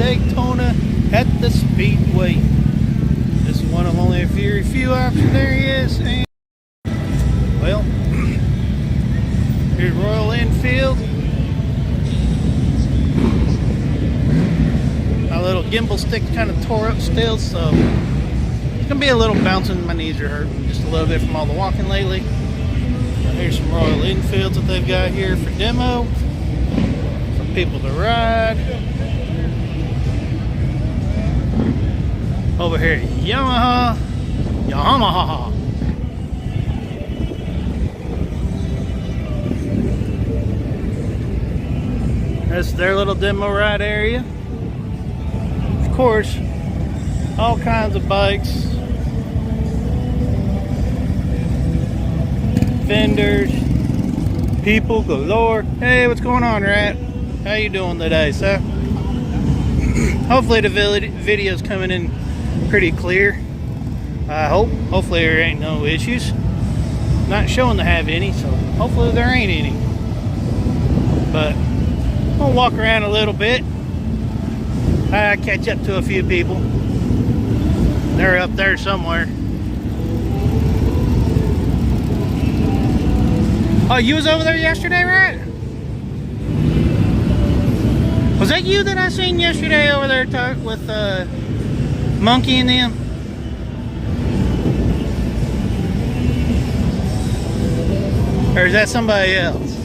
Daytona at the Speedway. This is one of only a few options. There he is. And, well, here's Royal Enfield. My little gimbal stick kind of tore up still, so it's gonna be a little bouncing. My knees are hurting just a little bit from all the walking lately. Here's some Royal Enfields that they've got here for demo, for people to ride. Over here, Yamaha. That's their little demo ride area. Of course, all kinds of bikes, vendors, people galore. Hey, what's going on, Rat? How you doing today, sir? Hopefully the video's coming in pretty clear. I hope. Hopefully there ain't no issues. Not showing to have any, so hopefully there ain't any. But I'll walk around a little bit. I catch up to a few people. They're up there somewhere. Oh, you was over there yesterday, right? Was that you that I seen yesterday over there with Monkey and them? Or is that somebody else?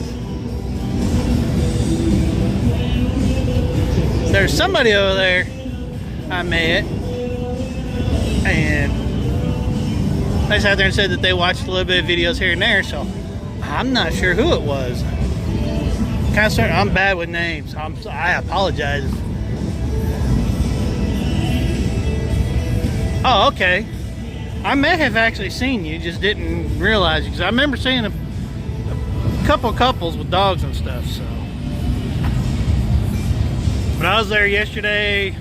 There's somebody over there I met, and they sat there and said that they watched a little bit of videos here and there, so I'm not sure who it was. Kind of certain. I'm bad with names. I apologize. Oh, okay. I may have actually seen you, just didn't realize you, because I remember seeing a couple couples with dogs and stuff. So, but I was there yesterday,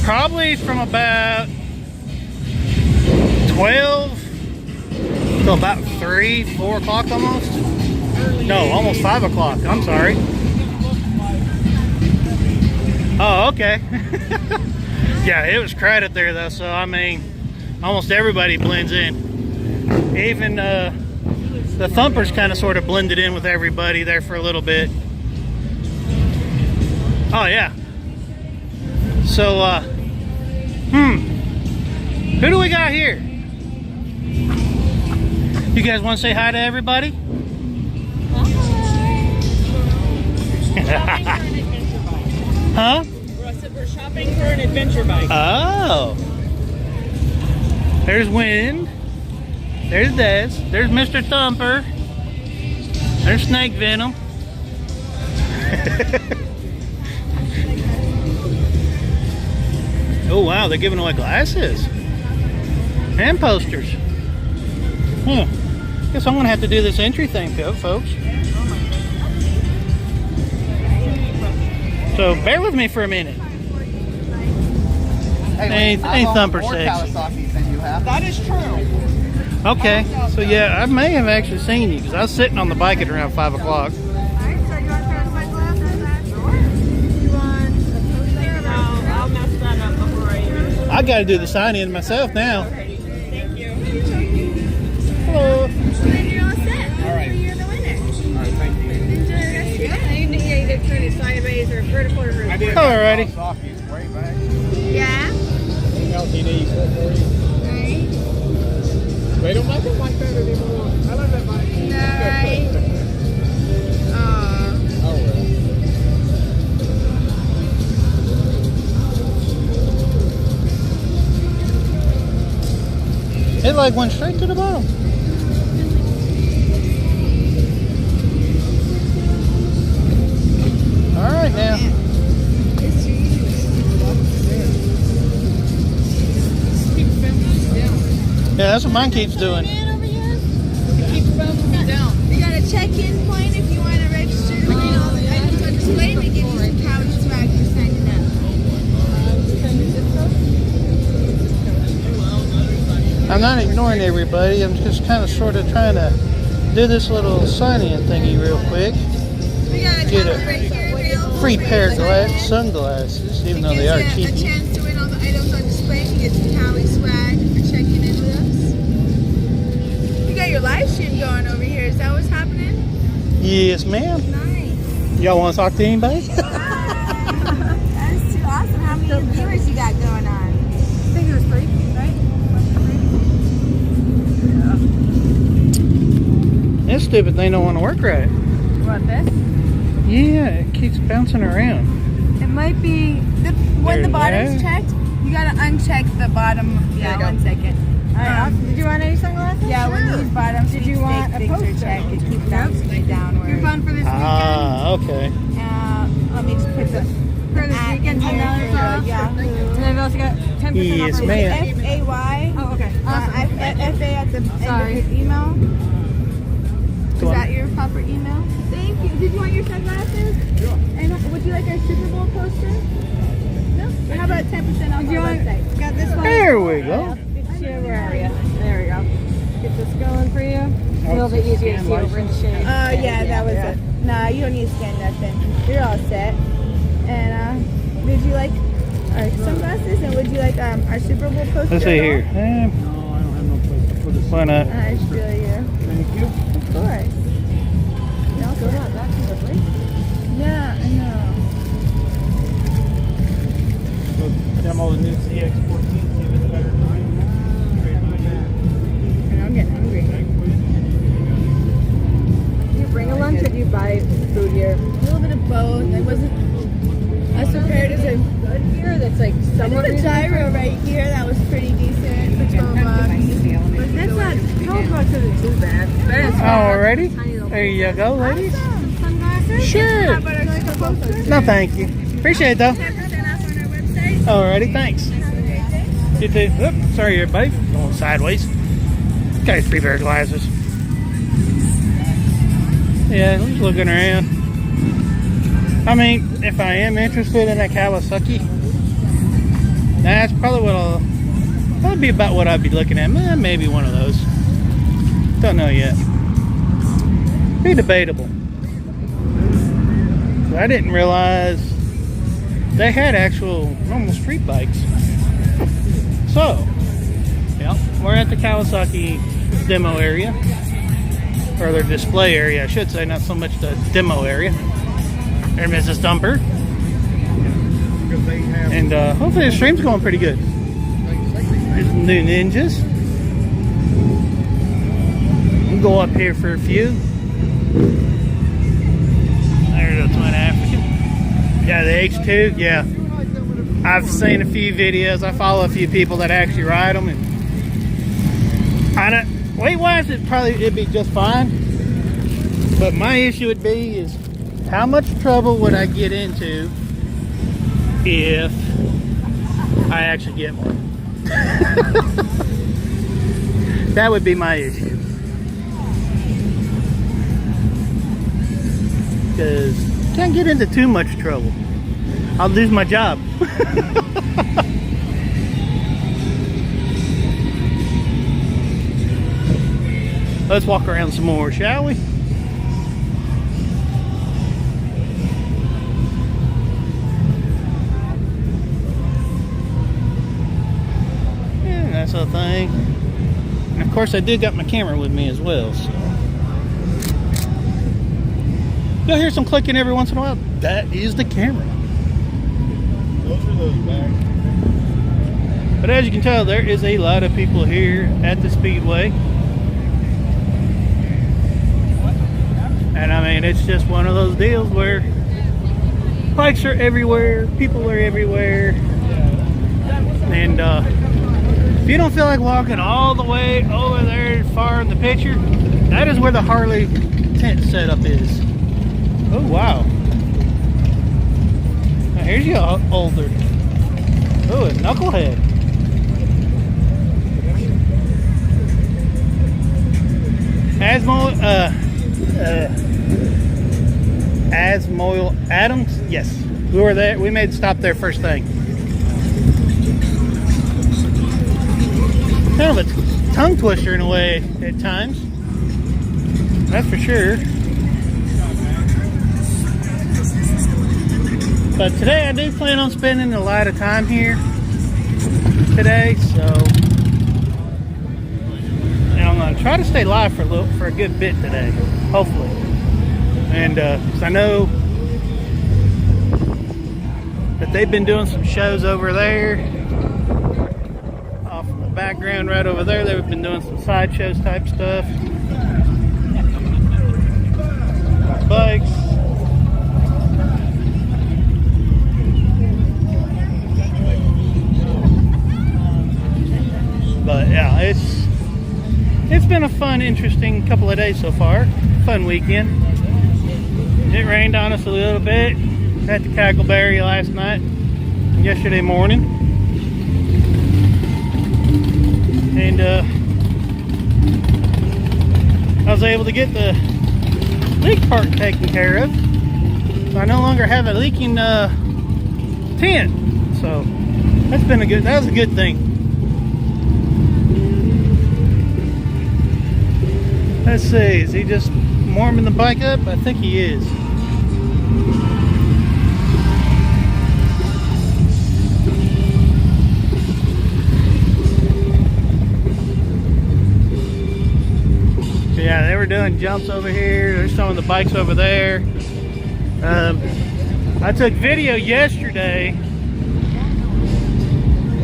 probably from about 12 to about 3, 4 o'clock almost. No, almost 5 o'clock. I'm sorry. Oh, okay. Yeah, it was crowded there though, so I mean, almost everybody blends in. Even the thumpers kind of sort of blended in with everybody there for a little bit. Oh yeah. So, who do we got here? You guys want to say hi to everybody? Huh? We're shopping for an adventure bike. Oh. There's Wind. There's Des. There's Mr. Thumper. There's Snake Venom. Oh wow, they're giving away glasses. And posters. Guess I'm gonna have to do this entry thing, folks. So bear with me for a minute. Hey, Thumper 6. That is true. Okay, so yeah, I may have actually seen you because I was sitting on the bike at around 5 o'clock. I got to do the sign-in myself now. Thank you. Hello. Then you're all set. All right. You're the winner. All right, thank you. Enjoy the rest of your day. You did turn it sideways or vertical or I did. Alrighty. Way back. Yeah. LTD for you. Alright. They don't make them like that anymore. I love that bike. Alright. Oh well. It like went straight to the bottom. All right now. Yeah, that's what mine keeps doing. You got a check-in point if you want to register. You know, items on display. They give you some couch swag for signing up. I'm not ignoring everybody. I'm just kind of sort of trying to do this little sign-in thingy real quick. We got a Get couple it. right here. free pair of sunglasses, even though they are A cheap. chance to win all the items on display. You get some Cali swag for checking in with us. You got your live stream going over here. Is that what's happening? Yes, ma'am. Nice. Y'all want to talk to anybody? That's too awesome. How many viewers you got going on? I think it was 3, right? This stupid thing don't want to work right. What, this? Yeah, it keeps bouncing around. It might be... When the There, bottom's there. checked, you gotta uncheck the bottom. Yeah, There you go. 1 second. All right, awesome. Did you want any sunglasses? Yeah, when these bottom Did you want a things are poster? checked, it keeps bouncing me downward. You're fun for this weekend? Ah, okay. Let me just put the For this weekend, $10 off. Yahoo. And then we've also got 10% Yes, off. ma'am. FAY. Oh, okay. Awesome. FA at the end Sorry. of his email. Is Go on. that your proper email? Thank you. Did you want your sunglasses? Sure. And would you like our Super Bowl poster? No? How about 10% off Would you our want, website? got this one? There we go. Where are you? There we go. Get this going for you. A little bit easier to see over in the shade. Yeah, that was it. Nah, you don't need to scan nothing. You're all set. And would you like our sunglasses? And would you like our Super Bowl poster? Let's see at all? here. No, I don't have no place to put it. Why not? I feel you. Thank you. Of course. You also Go back to the place. Yeah, I know. So, demo the new CX-14, see if it's better than mine. I'm getting hungry. Do you bring a lunch or do you buy food here? A little bit of both. I wasn't as prepared as I. Good here that's like I somewhat did the gyro right here. That was pretty decent for $12. But that's not, $12 isn't too bad. Better than Alrighty. tiny little There you go, ladies. Awesome. sunglasses. Sure. How about our Super Bowl poster? No, thank you. Appreciate it, though. 10% off on our website. Alrighty, thanks. Have a great day. You too. Oop, sorry, everybody. Going sideways. Got free pair of glasses. Yeah, just looking around. I mean, if I am interested in a Kawasaki, that's probably that'd be about what I'd be looking at. Maybe one of those. Don't know yet. Be debatable. I didn't realize they had actual normal street bikes. So, yeah, we're at the Kawasaki demo area, or their display area, I should say, not so much the demo area. There's Mrs. Dumper, Because they have and hopefully the stream's going pretty good. There's some new ninjas. We'll go up here for a few. There's a Twin African. Yeah, the H2, yeah. I've seen a few videos. I follow a few people that actually ride them, and weight-wise, it'd be just fine. But my issue would be is how much trouble would I get into if I actually get one? That would be my issue. Because can't get into too much trouble. I'll lose my job. Let's walk around some more, shall we? Yeah, that's a thing. And of course I do got my camera with me as well, so. You'll hear some clicking every once in a while. That is the camera. those are those bags. But as you can tell, there is a lot of people here at the Speedway. And I mean, it's just one of those deals where bikes are everywhere, people are everywhere. And if you don't feel like walking all the way over there far in the picture, that is where the Harley tent setup is. Oh, wow. Now here's your older. Oh, a knucklehead. Asmoil Adams? Yes. We were there. We made the stop there first thing. Kind of a tongue twister in a way at times. That's for sure. But today I do plan on spending a lot of time here today, so and I'm gonna try to stay live for a good bit today, hopefully. And 'cause I know that they've been doing some shows over there, off in the background right over there. They've been doing some sideshows type stuff, bikes. But yeah, it's been a fun, interesting couple of days so far. Fun weekend. It rained on us a little bit at the Cackleberry last night, yesterday morning, and I was able to get the leak part taken care of. So I no longer have a leaking tent. So that was a good thing. Let's see, is he just warming the bike up? I think he is. So yeah, they were doing jumps over here. There's some of the bikes over there. I took video yesterday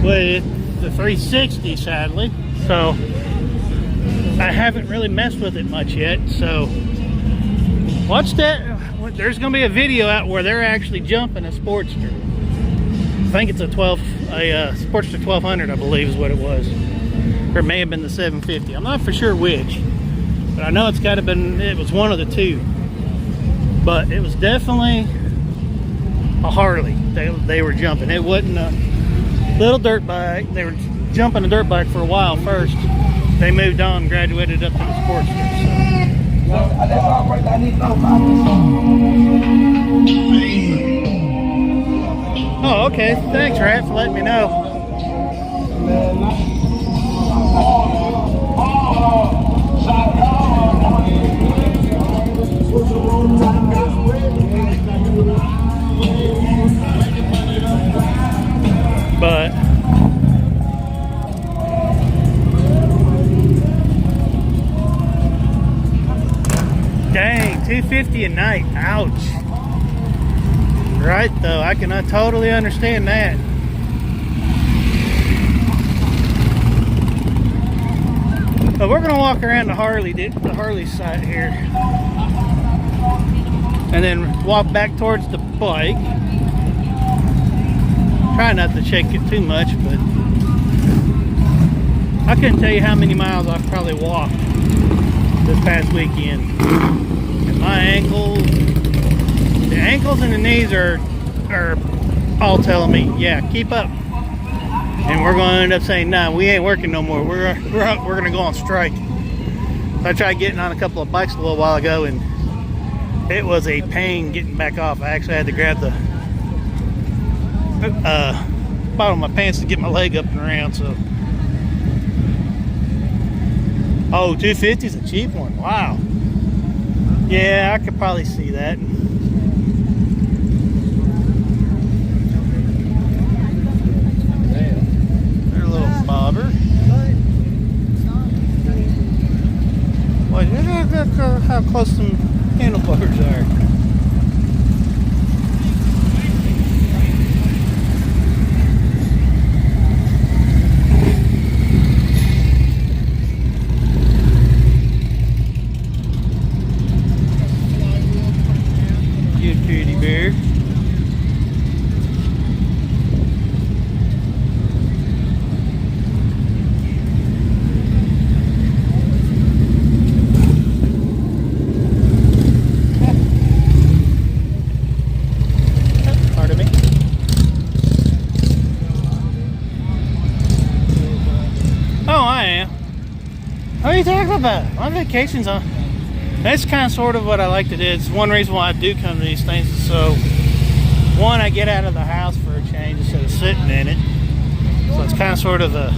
with the 360, sadly. So I haven't really messed with it much yet, so watch that. There's going to be a video out where they're actually jumping a Sportster. I think it's a Sportster 1200, I believe is what it was. Or it may have been the 750. I'm not for sure which, but I know it's got to been, it was one of the two. But it was definitely a Harley they were jumping. It wasn't a little dirt bike. They were jumping a dirt bike for a while first. They moved on and graduated up to the Sportster. So. Oh, okay. Thanks, Rat, for letting me know. But dang, $250 a night. Ouch. Right though, I can totally understand that. But we're gonna walk around the Harley side here, and then walk back towards the bike. Try not to shake it too much, but I couldn't tell you how many miles I've probably walked this past weekend. And my ankles, the ankles and the knees are all telling me, yeah, keep up. And we're going to end up saying, nah, we ain't working no more. We're going to go on strike. So I tried getting on a couple of bikes a little while ago, and it was a pain getting back off. I actually had to grab the bottom of my pants to get my leg up and around. So, oh, 250 is a cheap one. Wow. Yeah, I could probably see that. They're a little bobber. Well, look how close some handlebars are. Bear. Pardon me. Oh, I am. What are you talking about? My vacation's on. That's kind of sort of what I like to do. It's one reason why I do come to these things. So, one, I get out of the house for a change instead of sitting in it. So it's kind of sort of a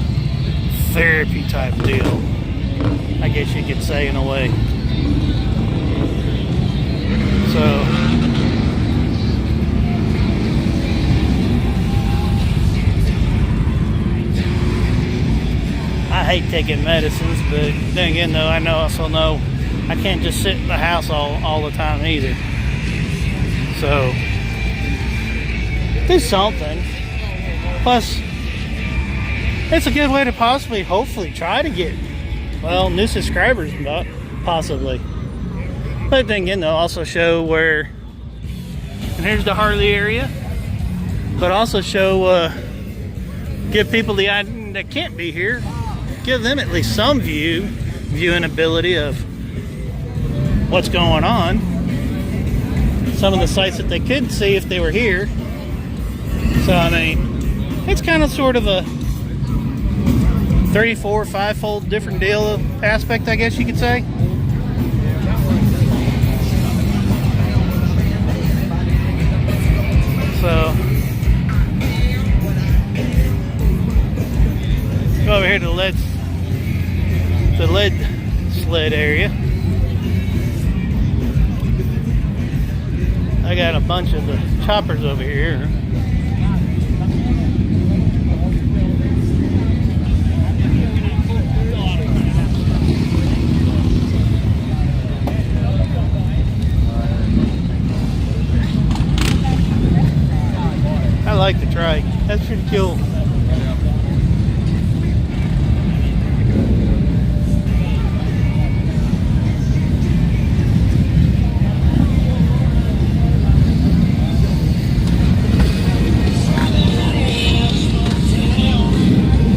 therapy type deal, I guess you could say, in a way. So, hate taking medicines, but then again, though, I also know I can't just sit in the house all the time either. So, do something. Plus, it's a good way to hopefully try to get, well, new subscribers, possibly. But then again, they'll also show where, and here's the Harley area, but also show, give people the idea that can't be here, give them at least some viewing ability of what's going on. Some of the sites that they couldn't see if they were here. So, I mean, it's kind of sort of a 3, 4, 5-fold different deal aspect, I guess you could say. So, go over here to the lead sled area. I got a bunch of the choppers over here. I like the Trike. That's pretty cool.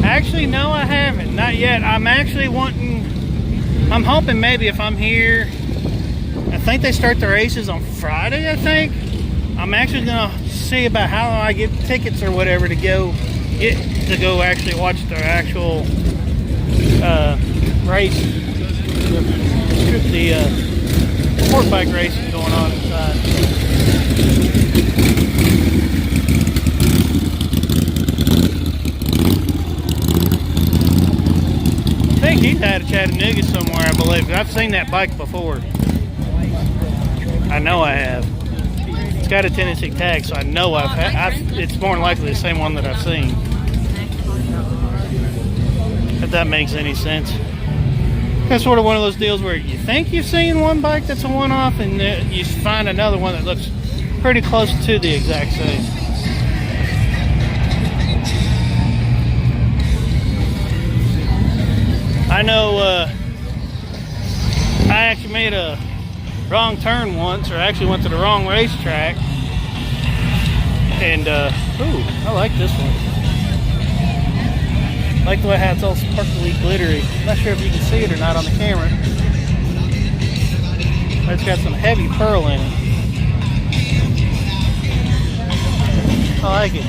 Actually, no, I haven't. Not yet. I'm actually I'm hoping maybe if I'm here, I think they start the races on Friday, I think. I'm actually going to see about how I get tickets or whatever to go actually watch the actual race, the sport bike racing going on inside. I think he's had a Chattanooga somewhere, I believe. I've seen that bike before. I know I have. It's got a Tennessee tag, so I know it's more than likely the same one that I've seen. If that makes any sense. It's sort of one of those deals where you think you've seen one bike that's a one-off, and you find another one that looks pretty close to the exact same. I know I actually made a wrong turn once, or actually went to the wrong racetrack, and ooh, I like this one. I like the way how it's all sparkly, glittery. I'm not sure if you can see it or not on the camera, but it's got some heavy pearl in it. I like it.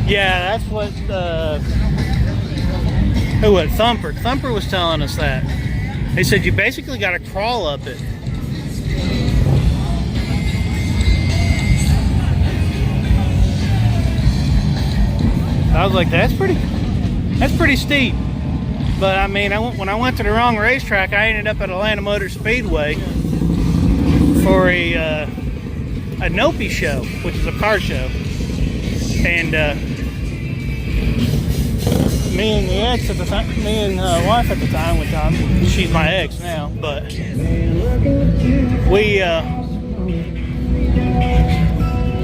Yeah, that's what Thumper was telling us that. He said you basically got to crawl up it. I was like, that's pretty steep. But I mean, when I went to the wrong racetrack, I ended up at Atlanta Motor Speedway for a Nopi show, which is a car show, and me and wife at the time, which she's my ex now, but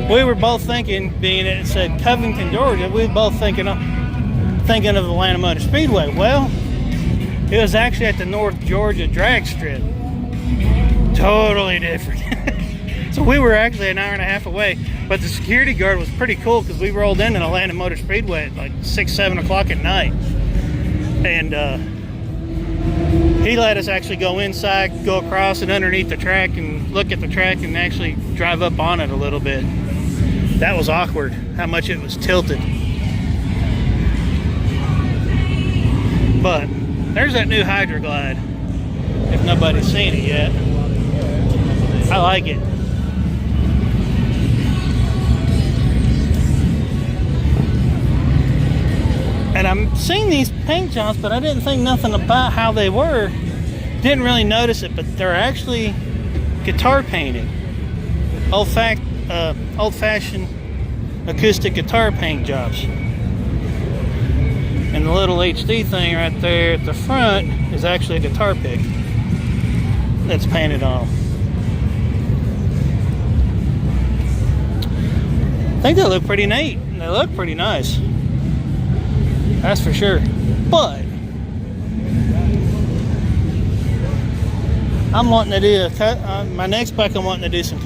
we were both thinking, being it said Covington, Georgia, we were both thinking of Atlanta Motor Speedway. Well, it was actually at the North Georgia drag strip. Totally different. So we were actually an hour and a half away, but the security guard was pretty cool because we rolled in at Atlanta Motor Speedway at like 6, 7 o'clock at night. And he let us actually go inside, go across and underneath the track and look at the track and actually drive up on it a little bit. That was awkward, how much it was tilted. But there's that new Hydra Glide, if nobody's seen it yet. I like it. And I'm seeing these paint jobs, but I didn't think nothing about how they were. Didn't really notice it, but they're actually guitar painted. Old-fashioned acoustic guitar paint jobs. And the little HD thing right there at the front is actually a guitar pick that's painted on. I think they look pretty neat. They look pretty nice. That's for sure. But I'm wanting to do my next bike. I'm wanting to do some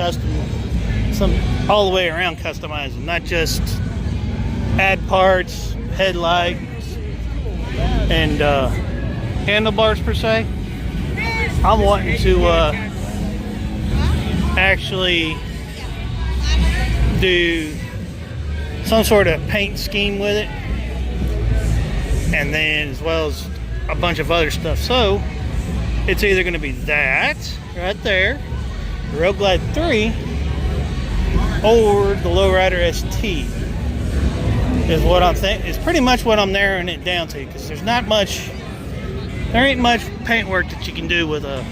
all the way around customizing, not just add parts, headlight, and handlebars per se. I'm wanting to actually do some sort of paint scheme with it, and then as well as a bunch of other stuff. So it's either going to be that right there, the Road Glide 3, or the Lowrider ST is what I'm thinking. It's pretty much what I'm narrowing it down to, because there ain't much paint work that you can do with a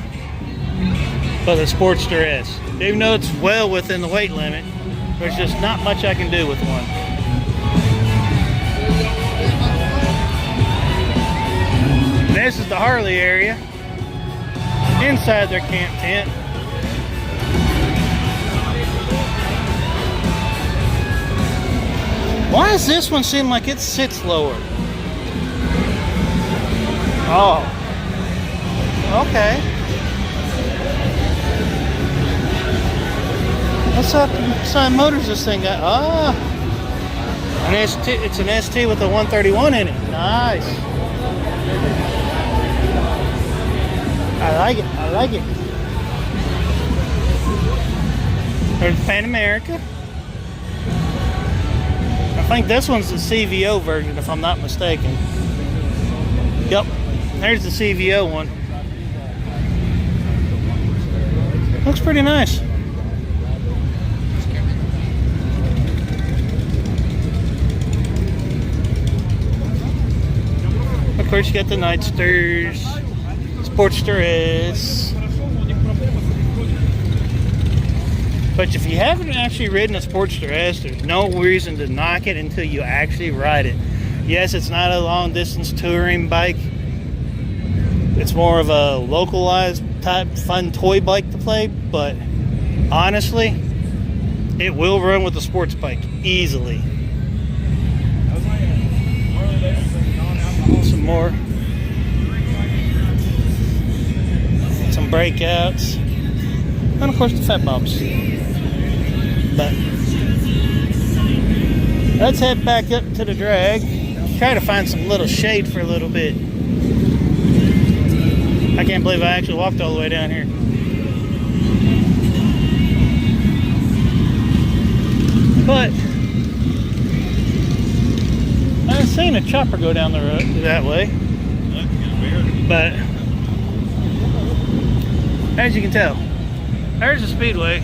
Sportster S. Even though it's well within the weight limit, there's just not much I can do with one. This is the Harley area inside their camp tent. Why does this one seem like it sits lower? Oh, okay. What's up? What side motors this thing got? Ah, an ST. It's an ST with a 131 in it. Nice. I like it. I like it. There's Pan America. I think this one's the CVO version, if I'm not mistaken. Yep, there's the CVO one. Looks pretty nice. Of course, you got the Nightsters, Sportster S. But if you haven't actually ridden a Sportster S, there's no reason to knock it until you actually ride it. Yes, it's not a long distance touring bike. It's more of a localized type fun toy bike to play, but honestly, it will run with a sports bike easily. Some more. Some breakouts. And of course the fat bumps. But let's head back up to the drag. Try to find some little shade for a little bit. I can't believe I actually walked all the way down here. But I've seen a chopper go down the road that way. But as you can tell, there's a Speedway.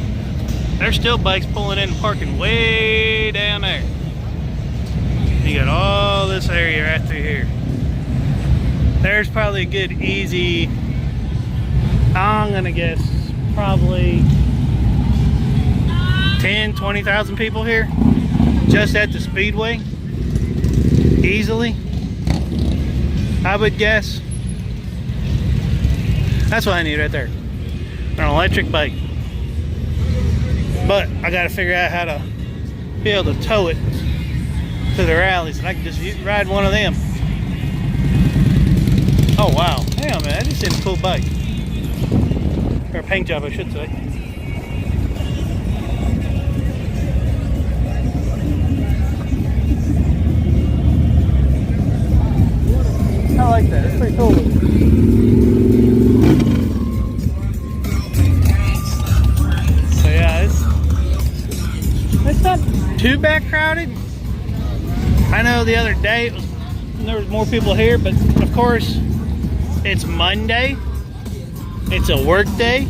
There's still bikes pulling in and parking way down there. You got all this area right through here. There's probably a good easy, I'm gonna guess, probably 10, 20,000 people here just at the Speedway. Easily, I would guess. That's what I need right there. An electric bike. But I gotta figure out how to be able to tow it to the rallies, and I can just ride one of them. Oh wow, damn man, I just seen a cool bike. Or a paint job, I should say. I like that, it's pretty cool. So yeah, it's not too bad crowded. I know the other day there was more people here, but of course it's Monday. It's a work day.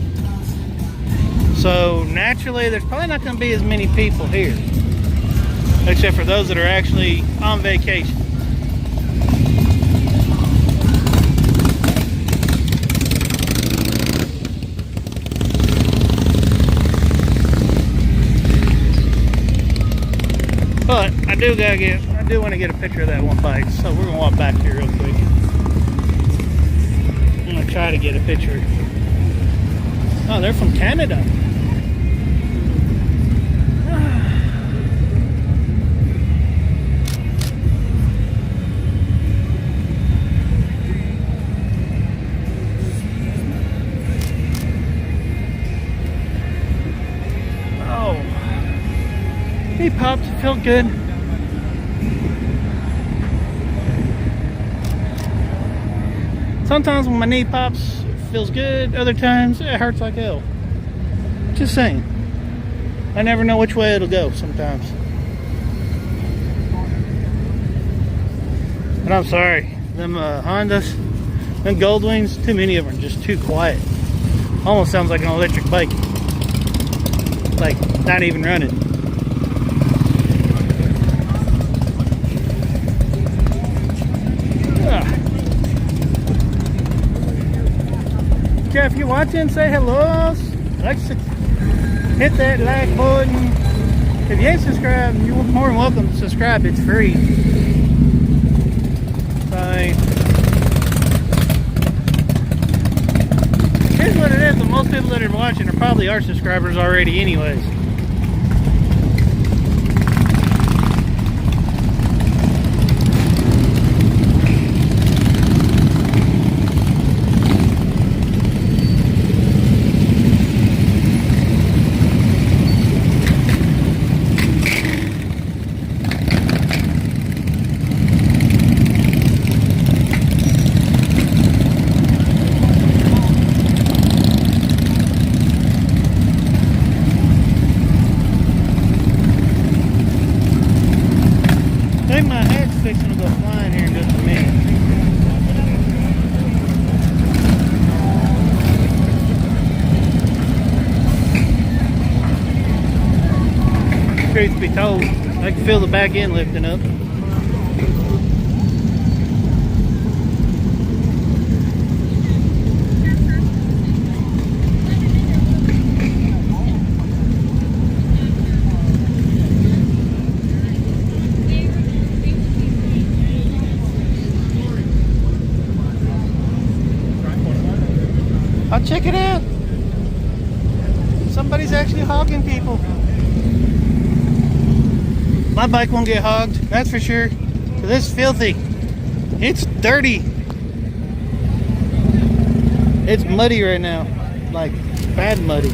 So naturally there's probably not going to be as many people here. Except for those that are actually on vacation. do want to get a picture of that one bike, so we're gonna walk back here real quick. I'm gonna try to get a picture. Oh, they're from Canada. Oh, he popped. Felt good. Sometimes when my knee pops, it feels good. Other times, it hurts like hell. Just saying. I never know which way it'll go sometimes. But I'm sorry. Them Hondas, them Goldwings, too many of them are just too quiet. Almost sounds like an electric bike. Like, not even running. Jeff, you watching? Say hello. Hit that like button. If you ain't subscribed, you're more than welcome to subscribe. It's free. So, here's what it is. The most people that are watching are probably our subscribers already anyways. I think my head's fixing to go flying here in just a minute. Truth be told, I can feel the back end lifting up. Check it out. Somebody's actually hogging people. My bike won't get hogged, that's for sure. Cause it's filthy. It's dirty. It's muddy right now. Like bad muddy.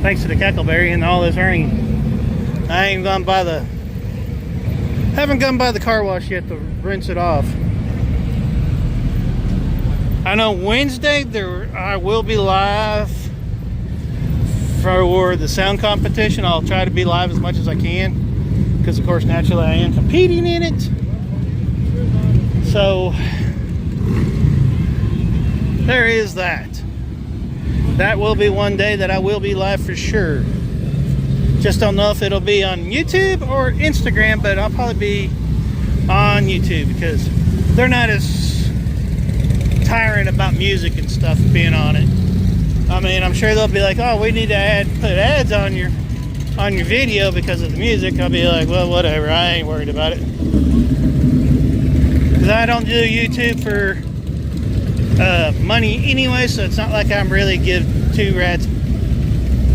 Thanks to the cackleberry and all this rain. I ain't gone by the haven't gone by the car wash yet to rinse it off. I know Wednesday I will be live for the sound competition. I'll try to be live as much as I can because of course naturally I am competing in it. So there is that. That will be one day that I will be live for sure. Just don't know if it'll be on YouTube or Instagram, but I'll probably be on YouTube because they're not as tiring about music and stuff being on it. I mean, I'm sure they'll be like, oh, we need to put ads on your video because of the music. I'll be like, well, whatever, I ain't worried about it. Because I don't do YouTube for money anyway, so it's not like I'm really give two rats,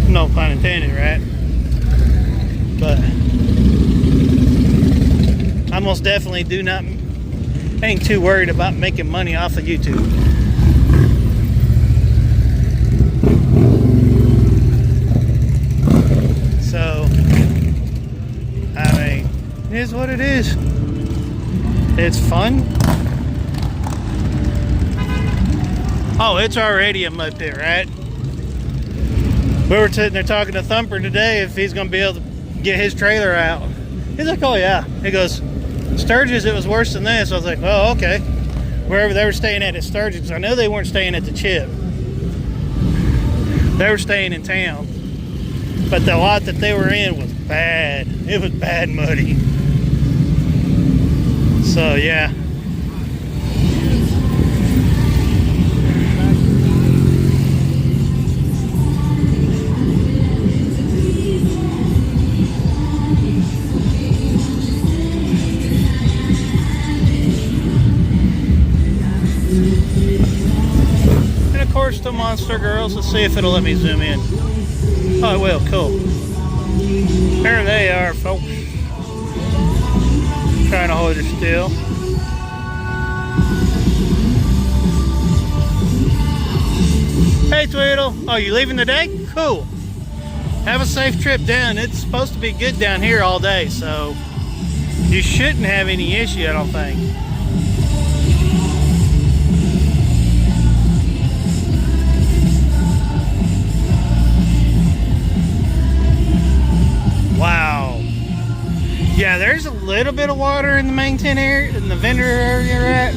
no pun intended, right? But I most definitely ain't too worried about making money off of YouTube. So, I mean, it is what it is. It's fun. Oh, it's already a mud pit, right? We were sitting there talking to Thumper today if he's going to be able to get his trailer out. He's like, oh yeah. He goes, Sturgis, it was worse than this. I was like, well, okay. Wherever they were staying at Sturgis, I know they weren't staying at the Chip. They were staying in town. But the lot that they were in was bad. It was bad muddy. So, yeah. there's the monster girls. Let's see if it'll let me zoom in. Oh, it will. Cool. There they are, folks. Trying to hold her still. Hey, Tweedle. Oh, you leaving today? Cool. Have a safe trip down. It's supposed to be good down here all day, so you shouldn't have any issue, I don't think. Wow. Yeah, there's a little bit of water in the main tent area, in the vendor area you're at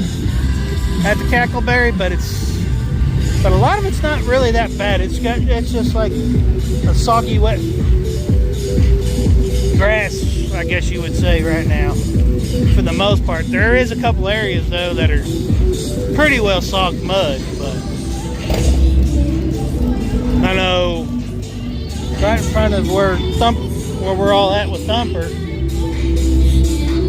the Cackleberry, but a lot of it's not really that bad. It's just like a soggy, wet grass, I guess you would say right now, for the most part. There is a couple areas though that are pretty well sogged mud, but I know right in front of where we're all at with Thumper,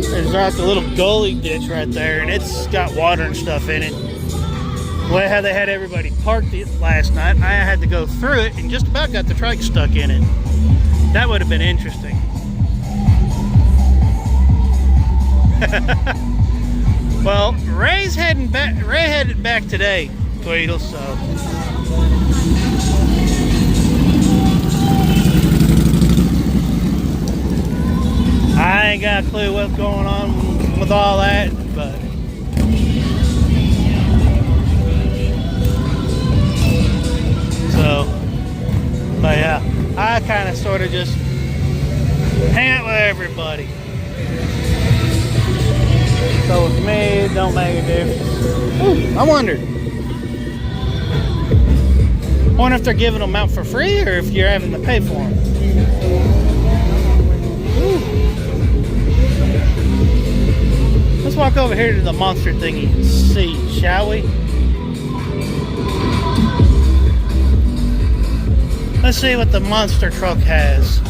there's like a little gully ditch right there, and it's got water and stuff in it. The way how they had everybody parked it last night, I had to go through it and just about got the trike stuck in it. That would have been interesting. Well, Ray's heading back. Ray headed back today, Tweedle. So I ain't got a clue what's going on with all that, but. So, but yeah, I kind of sort of just hang out with everybody. So with me, it don't make a difference. Ooh, I wonder if they're giving them out for free or if you're having to pay for them. Ooh. Let's walk over here to the monster thingy and see, shall we? Let's see what the monster truck has.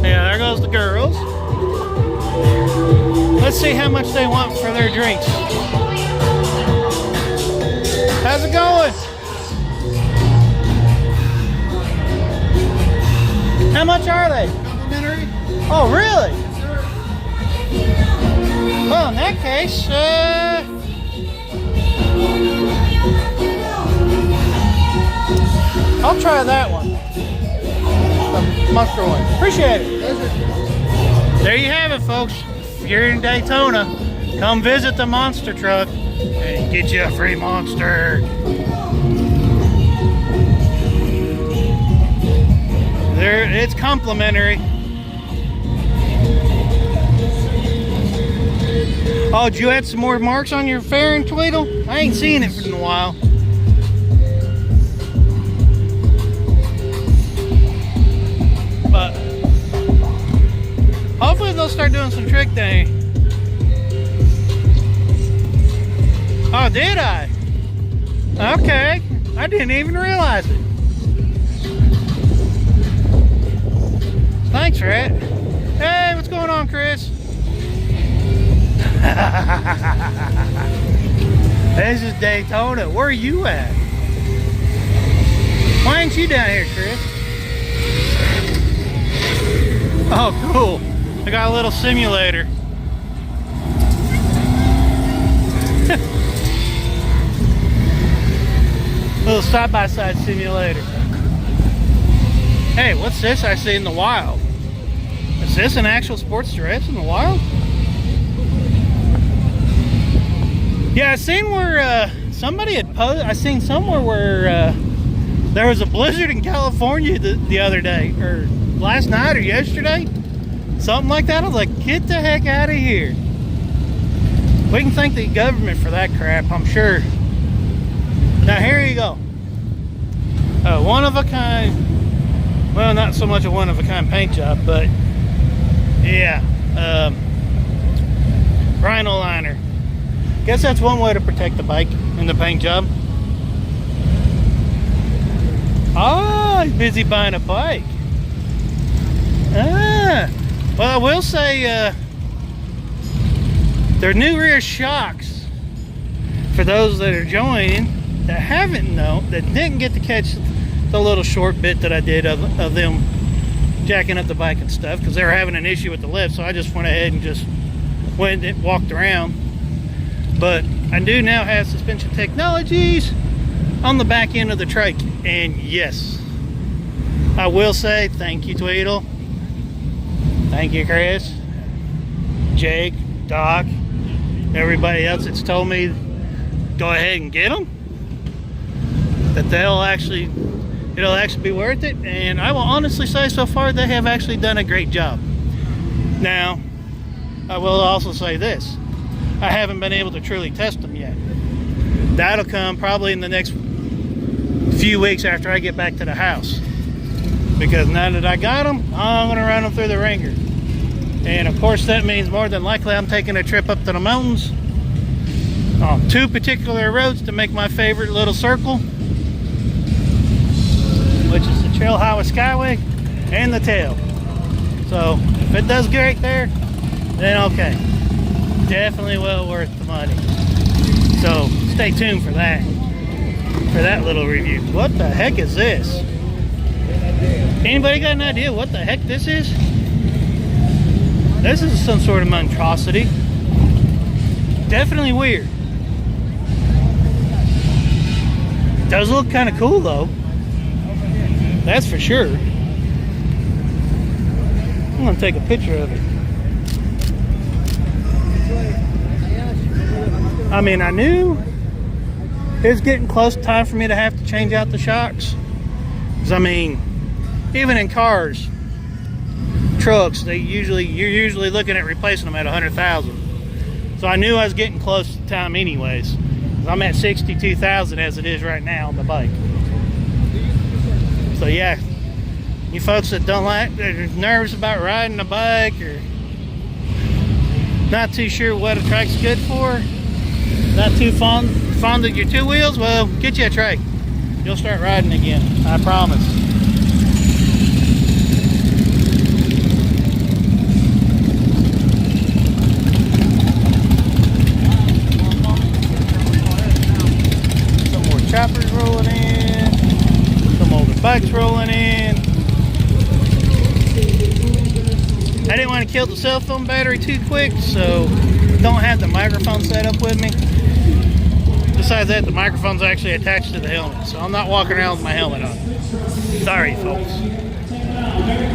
Yeah, there goes the girls. Let's see how much they want for their drinks. How's it going? How much are they? Complimentary? Oh, really? Yes, sir. Well, in that case, I'll try that one. The monster one. Appreciate it. There you have it, folks. If you're in Daytona, come visit the monster truck and get you a free monster. It's complimentary. Oh, did you add some more marks on your fairing, Tweedle? I ain't seen it in a while. But hopefully they'll start doing some trick day. Oh, did I? Okay. I didn't even realize it. Thanks, Rat. Hey, what's going on, Chris? This is Daytona. Where are you at? Why ain't you down here, Chris? Oh, cool. I got a little simulator. Little side-by-side simulator. Hey, what's this I see in the wild? Is this an actual sports dress in the wild? Yeah, I seen where somebody had posted. I seen somewhere where there was a blizzard in California the other day, or last night, or yesterday, something like that. I was like, get the heck out of here. We can thank the government for that crap, I'm sure. Now here you go. One of a kind. Well, not so much a one of a kind paint job, but yeah, rhino liner. Guess that's one way to protect the bike in the paint job. Oh, he's busy buying a bike. Ah, well, I will say their new rear shocks, for those that are joining that haven't known, that didn't get to catch the little short bit that I did of them jacking up the bike and stuff, because they were having an issue with the lift, so I just went ahead and just went and walked around. But I do now have suspension technologies on the back end of the Trike, and yes, I will say thank you, Tweedle. Thank you, Chris, Jake, Doc, everybody else that's told me go ahead and get them, that it'll actually be worth it. And I will honestly say so far they have actually done a great job. Now, I will also say this, I haven't been able to truly test them yet. That'll come probably in the next few weeks after I get back to the house, because now that I got them, I'm going to run them through the ringer. And of course that means more than likely I'm taking a trip up to the mountains on 2 particular roads to make my favorite little circle, which is the Trail Highway Skyway and the tail. So if it does great there, then okay, definitely well worth the money. So stay tuned for that little review. What the heck is this? Anybody got an idea what the heck this is? This is some sort of monstrosity. Definitely weird. Does look kind of cool though. That's for sure. I'm gonna take a picture of it. I mean, I knew it was getting close to time for me to have to change out the shocks. 'Cause I mean, even in cars, trucks, you're usually looking at replacing them at 100,000. So I knew I was getting close to time anyways. I'm at 62,000 as it is right now on the bike. So yeah, you folks that don't like, that are nervous about riding a bike or not too sure what a trike's good for, not too fond of your 2 wheels, well, get you a trike. You'll start riding again, I promise. Some more choppers rolling in, some older bikes rolling in. I didn't want to kill the cell phone battery too quick, so don't have the microphone set up with me. Besides that, the microphone's actually attached to the helmet, so I'm not walking around with my helmet on. Sorry, folks.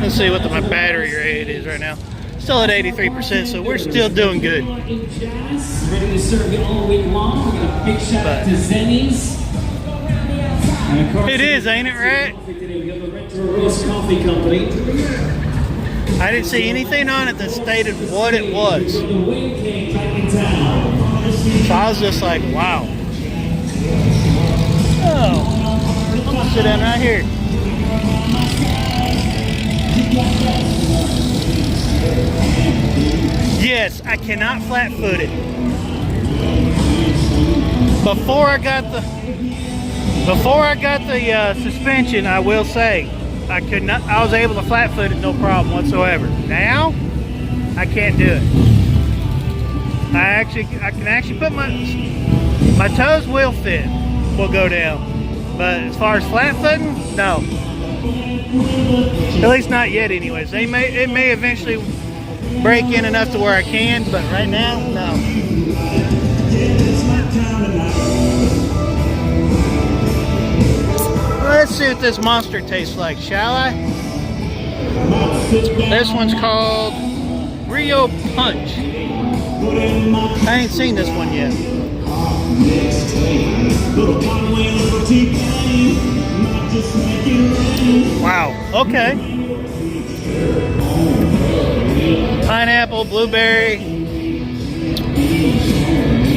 Let's see what my battery rate is right now. Still at 83%, so we're still doing good. Ready to serve you all week long. We got a big shout out to Zennies. And of course, it is, ain't it, right? We have a Retro Roast Coffee Company. I didn't see anything on it that stated what it was. So I was just like, wow. Oh, I'm gonna sit down right here. Yes, I cannot flat-foot it. Before I got the suspension, I will say I could not. I was able to flat-foot it no problem whatsoever. Now I can't do it. I can actually put my toes will fit, will go down, but as far as flat-footing, no. At least not yet, anyways. It may eventually break in enough to where I can, but right now, no. Let's see what this monster tastes like, shall I? This one's called Rio Punch. I ain't seen this one yet. Wow, okay. Pineapple, blueberry.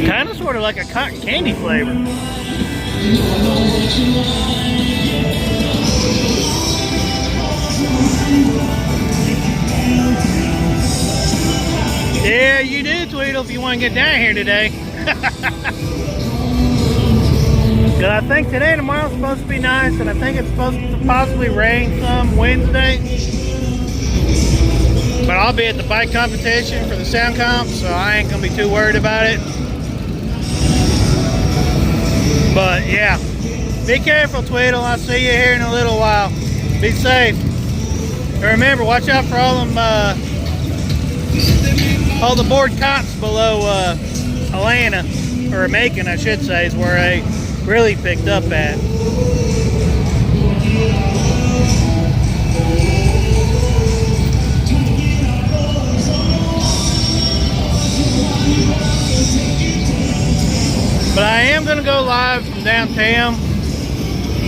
Kind of sort of like a cotton candy flavor. Yeah, you do, Tweedle, if you want to get down here today. 'Cause I think today and tomorrow's supposed to be nice, and I think it's supposed to possibly rain some Wednesday. But I'll be at the bike competition for the sound comp, so I ain't gonna be too worried about it. But yeah, be careful, Tweedle. I'll see you here in a little while. Be safe. And remember, watch out for all the board cops below Atlanta, or Macon, I should say, is where I really picked up at. But I am going to go live from downtown.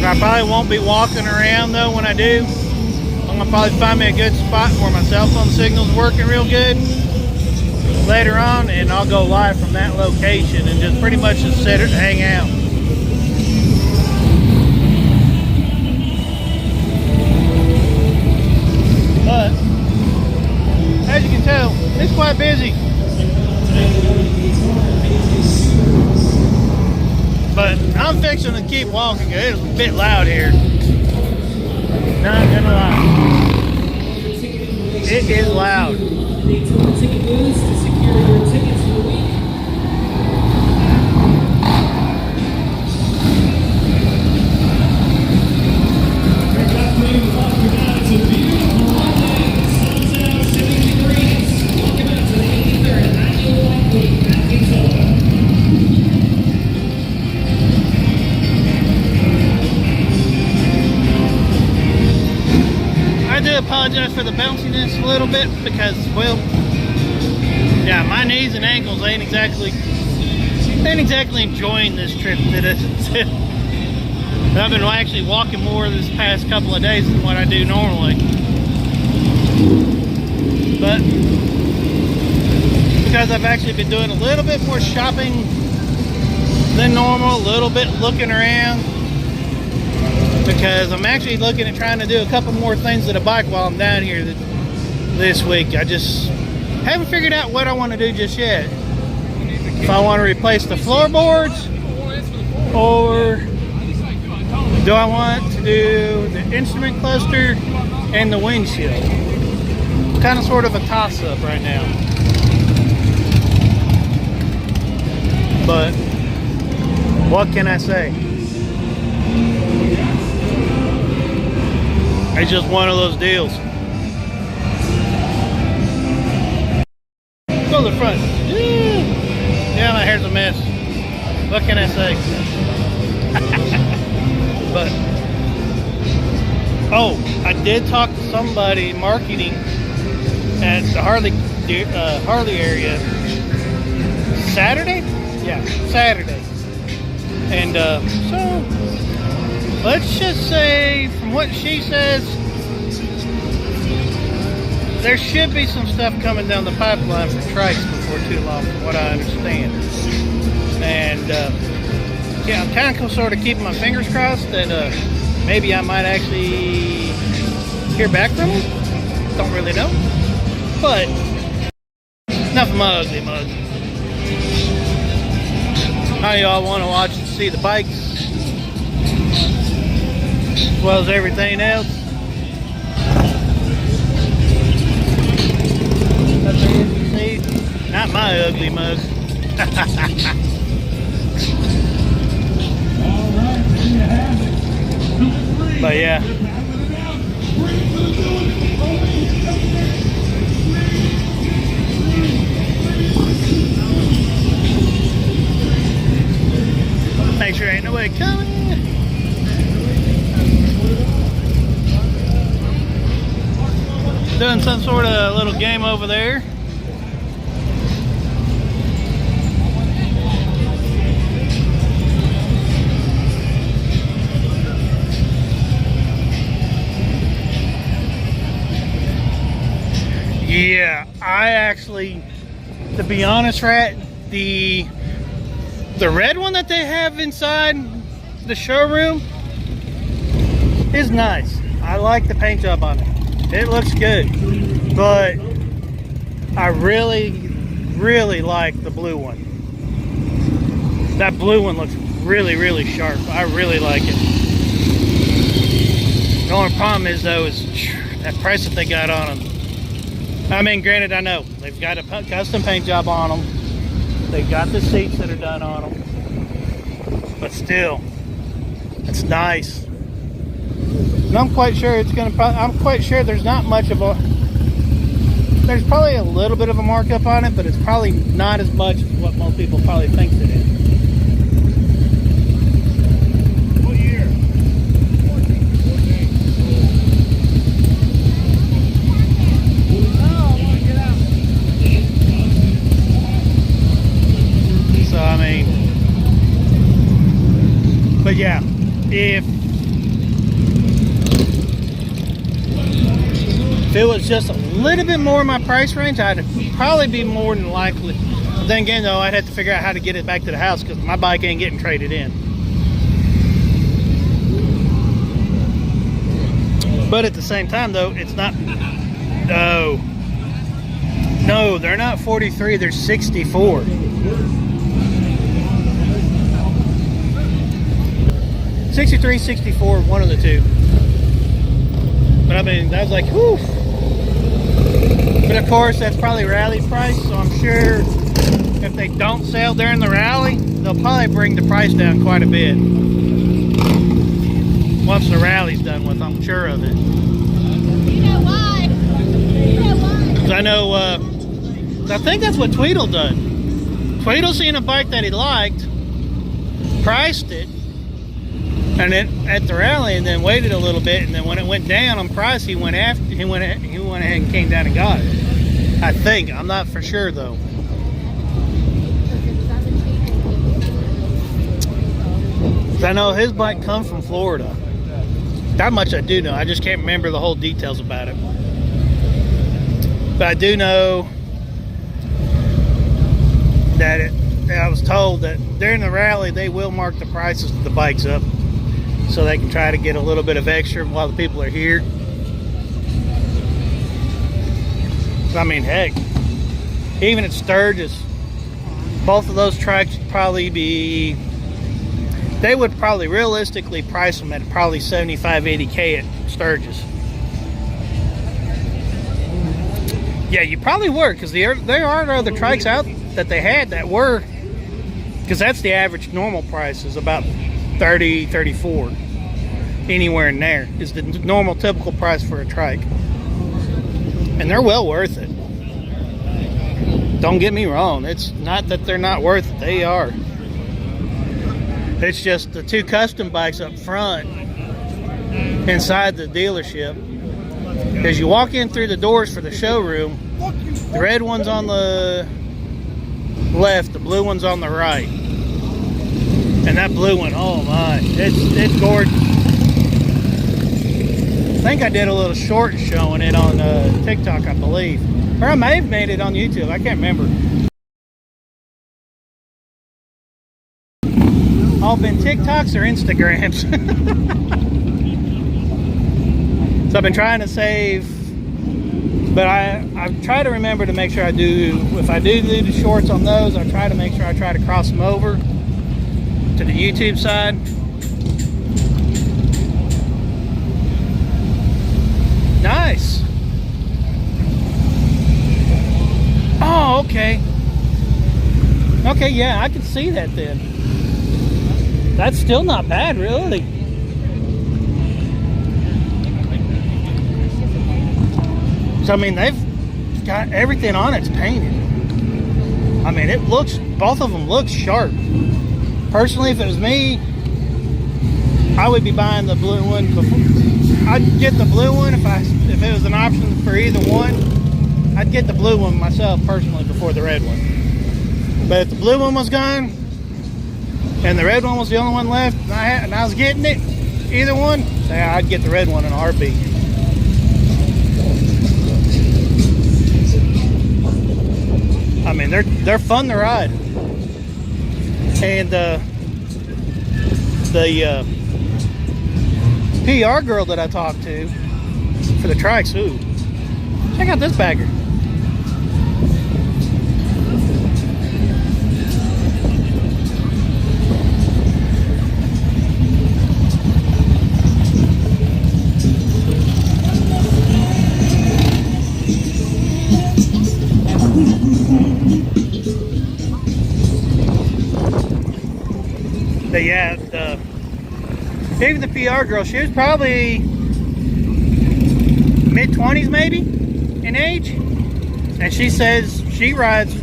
I probably won't be walking around though when I do. I'm going to probably find me a good spot where my cell phone signal's working real good later on, and I'll go live from that location and just pretty much just sit and hang out. But as you can tell, it's quite busy. But I'm fixing to keep walking. It's a bit loud here. Not gonna lie. It is loud. Daytona ticket booths to secure your tickets for the week. It's a beautiful Monday. Sun's out, 70 degrees. Welcome out to the 83rd Annual Bike Week at Daytona. I do apologize for the bounciness a little bit because, well, yeah, my knees and ankles ain't exactly enjoying this trip that it's. I've been actually walking more this past couple of days than what I do normally. But because I've actually been doing a little bit more shopping than normal, a little bit looking around, because I'm actually looking at trying to do a couple more things to the bike while I'm down here this week. I just haven't figured out what I want to do just yet. If I want to replace the floorboards, or do I want to do the instrument cluster and the windshield? Kind of sort of a toss-up right now. But what can I say? It's just one of those deals. Go to the front. Yeah, my hair's a mess. What can I say? But oh, I did talk to somebody marketing at the Harley area Saturday. Yeah, Saturday. And so let's just say, from what she says, there should be some stuff coming down the pipeline for Trikes before too long, from what I understand. And yeah, I'm kind of sort of keeping my fingers crossed that maybe I might actually hear back from them. Don't really know. But enough of my ugly mug. How y'all want to watch and see the bikes as well as everything else? Up there you can see. Not my ugly mug. But yeah. Make sure ain't nobody coming. Doing some sort of little game over there. Yeah, I actually, to be honest, Rat, the red one that they have inside the showroom is nice. I like the paint job on it. It looks good. But I really, really like the blue one. That blue one looks really, really sharp. I really like it. The only problem is though is that price that they got on them. I mean, granted, I know they've got a custom paint job on them. They've got the seats that are done on them, but still, it's nice. And I'm quite sure it's gonna. I'm quite sure there's not much of a. There's probably a little bit of a markup on it, but it's probably not as much as what most people probably think it is. What year? 14. Oh, I want to get out. So I mean, but yeah, if it was just a little bit more in my price range, I'd probably be more than likely. But then again, though, I'd have to figure out how to get it back to the house because my bike ain't getting traded in. But at the same time, though, it's not. No, they're not 43. They're 64. 63, 64, one of the two. But I mean, I was like, whew. But of course, that's probably rally price, so I'm sure if they don't sell during the rally, they'll probably bring the price down quite a bit. Once the rally's done with, I'm sure of it. You know why? You know why? 'Cause I know, I think that's what Tweedle done. Tweedle seen a bike that he liked, priced it, and then at the rally, and then waited a little bit, and then when it went down on price, he went ahead and came down and got it. I think. I'm not for sure though. I know his bike comes from Florida. That much I do know. I just can't remember the whole details about it. But I do know that I was told that during the rally they will mark the prices of the bikes up, so they can try to get a little bit of extra while the people are here. I mean, heck, even at Sturgis, both of those trikes would probably be, they would probably realistically price them at probably 75, 80K at Sturgis. Yeah, you probably were, because there are other trikes out that they had that were, because that's the average normal price is about 30, 34. Anywhere in there is the normal typical price for a trike. And they're well worth it. Don't get me wrong. It's not that they're not worth it. They are. It's just the two custom bikes up front inside the dealership. As you walk in through the doors for the showroom, the red one's on the left, the blue one's on the right. And that blue one, oh my, it's gorgeous. I think I did a little short showing it on TikTok, I believe. Or I may have made it on YouTube, I can't remember. All been TikToks or Instagrams. So I've been trying to save, but I try to remember to make sure I do, if I do the shorts on those, I try to make sure I try to cross them over to the YouTube side. Nice. Oh, okay. Okay, yeah, I can see that then. That's still not bad, really. So, I mean, they've got everything on it's painted. I mean, it looks, both of them look sharp. Personally, if it was me, I would be buying the blue one before. I'd get the blue one if it was an option for either one. I'd get the blue one myself personally before the red one. But if the blue one was gone and the red one was the only one left, and I was getting it, either one, yeah, I'd get the red one in a heartbeat. I mean, they're fun to ride. And the PR girl that I talked to for the Trikes, ooh, check out this bagger. But yeah, even the PR girl, she was probably mid-20s maybe in age, and she says she rides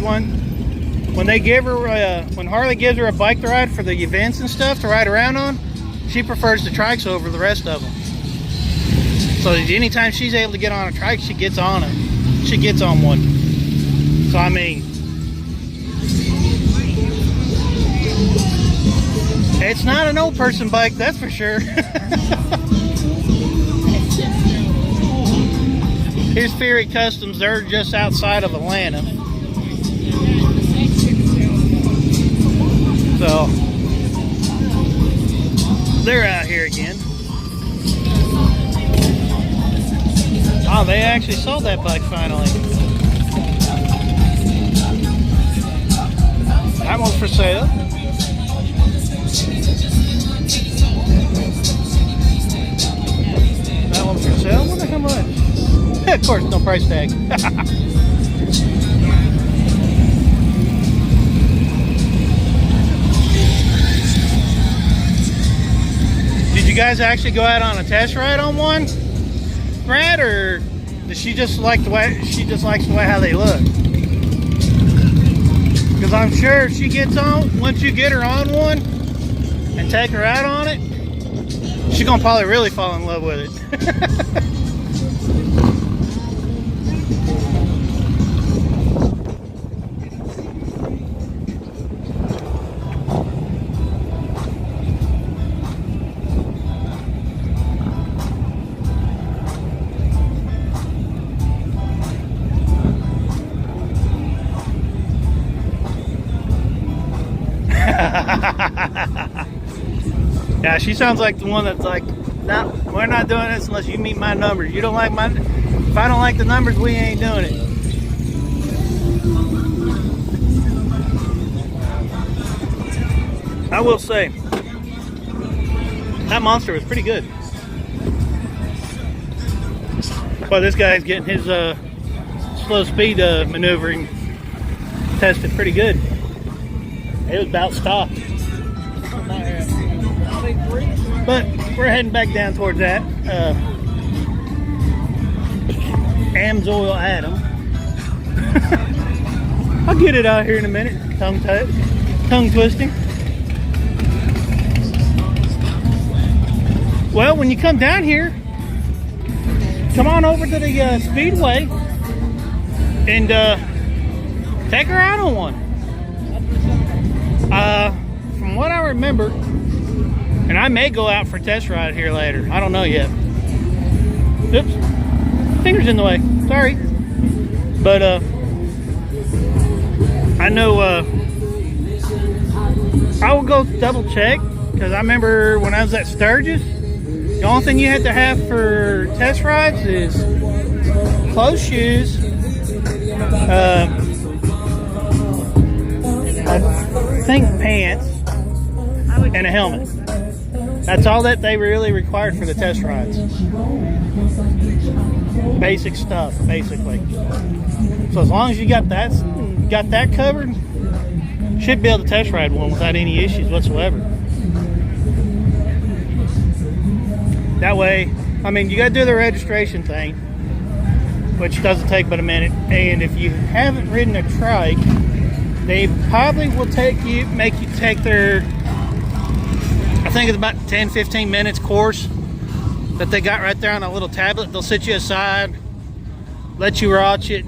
one when they give her when Harley gives her a bike to ride for the events and stuff to ride around on. She prefers the Trikes over the rest of them. So anytime she's able to get on a Trike, she gets on it. She gets on one. So I mean, it's not an old person bike, that's for sure. Here's Fury Customs. They're just outside of Atlanta. So they're out here again. Oh, they actually sold that bike finally. That one's for sale. That one's for sale. Wonder how much? Of course, no price tag. Did you guys actually go out on a test ride on one, Brad, or does she just like the way how they look? Because I'm sure if she gets on, once you get her on one and take her out on it, she's gonna probably really fall in love with it. Yeah, she sounds like the one that's like, no, we're not doing this unless you meet my numbers. You don't like my, if I don't like the numbers, we ain't doing it. I will say, that monster was pretty good. Well, this guy's getting his slow speed maneuvering tested pretty good. It was about stopped. But we're heading back down towards that. Amsoil Adam. I'll get it out here in a minute. Tongue twisting. Well, when you come down here, come on over to the Speedway and take her out on one. From what I remember, and I may go out for a test ride here later. I don't know yet. Oops. Fingers in the way. Sorry. But I know I will go double check, because I remember when I was at Sturgis, the only thing you had to have for test rides is closed shoes, I think pants, and a helmet. That's all that they really required for the test rides. Basic stuff, basically. So as long as you got that covered, should be able to test ride one without any issues whatsoever. That way, I mean, you got to do the registration thing, which doesn't take but a minute. And if you haven't ridden a Trike, they probably will make you take their, I think it's about 10-15 minutes course that they got right there on a little tablet. They'll sit you aside, let you watch it.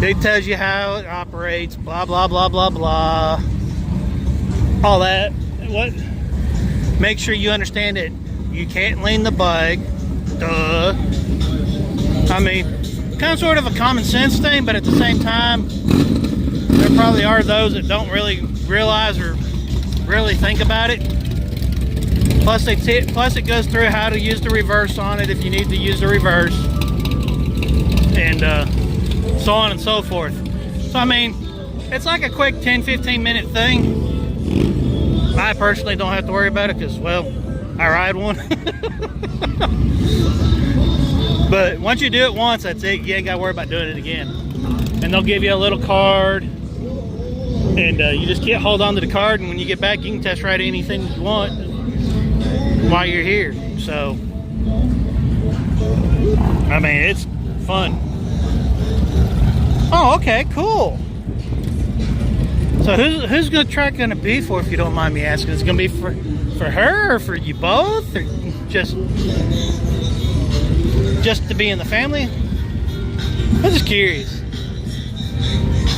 It tells you how it operates, blah, blah, blah, blah, blah. All that. What? Make sure you understand it. You can't lean the bike. Duh. I mean, kind of sort of a common sense thing, but at the same time, there probably are those that don't really realize or really think about it. Plus it goes through how to use the reverse on it if you need to use the reverse, and so on and so forth. So I mean, it's like a quick 10-15 minute thing. I personally don't have to worry about it because, well, I ride one. But once you do it once, that's it. You ain't got to worry about doing it again. And they'll give you a little card And you just can't hold on to the card, and when you get back, you can test ride anything you want while you're here. So, I mean, it's fun. Oh, okay, cool. So who's the Trike gonna be for, if you don't mind me asking? Is it gonna be for her, or for you both, or just to be in the family? I'm just curious.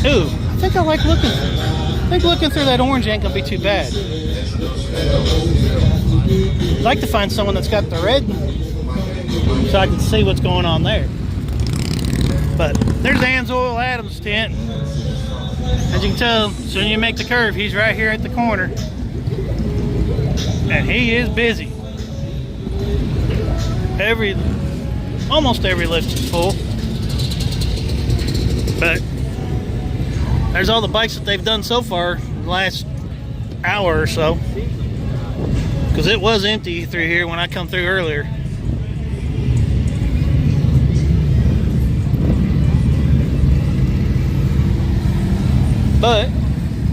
Ooh, I think I like looking. I think looking through that orange ain't gonna be too bad. I'd like to find someone that's got the red, so I can see what's going on there. But there's Ansel Adams' tent. As you can tell, as soon as you make the curve, he's right here at the corner. And he is busy. Almost every lift is full. But there's all the bikes that they've done so far the last hour or so. Because it was empty through here when I come through earlier. But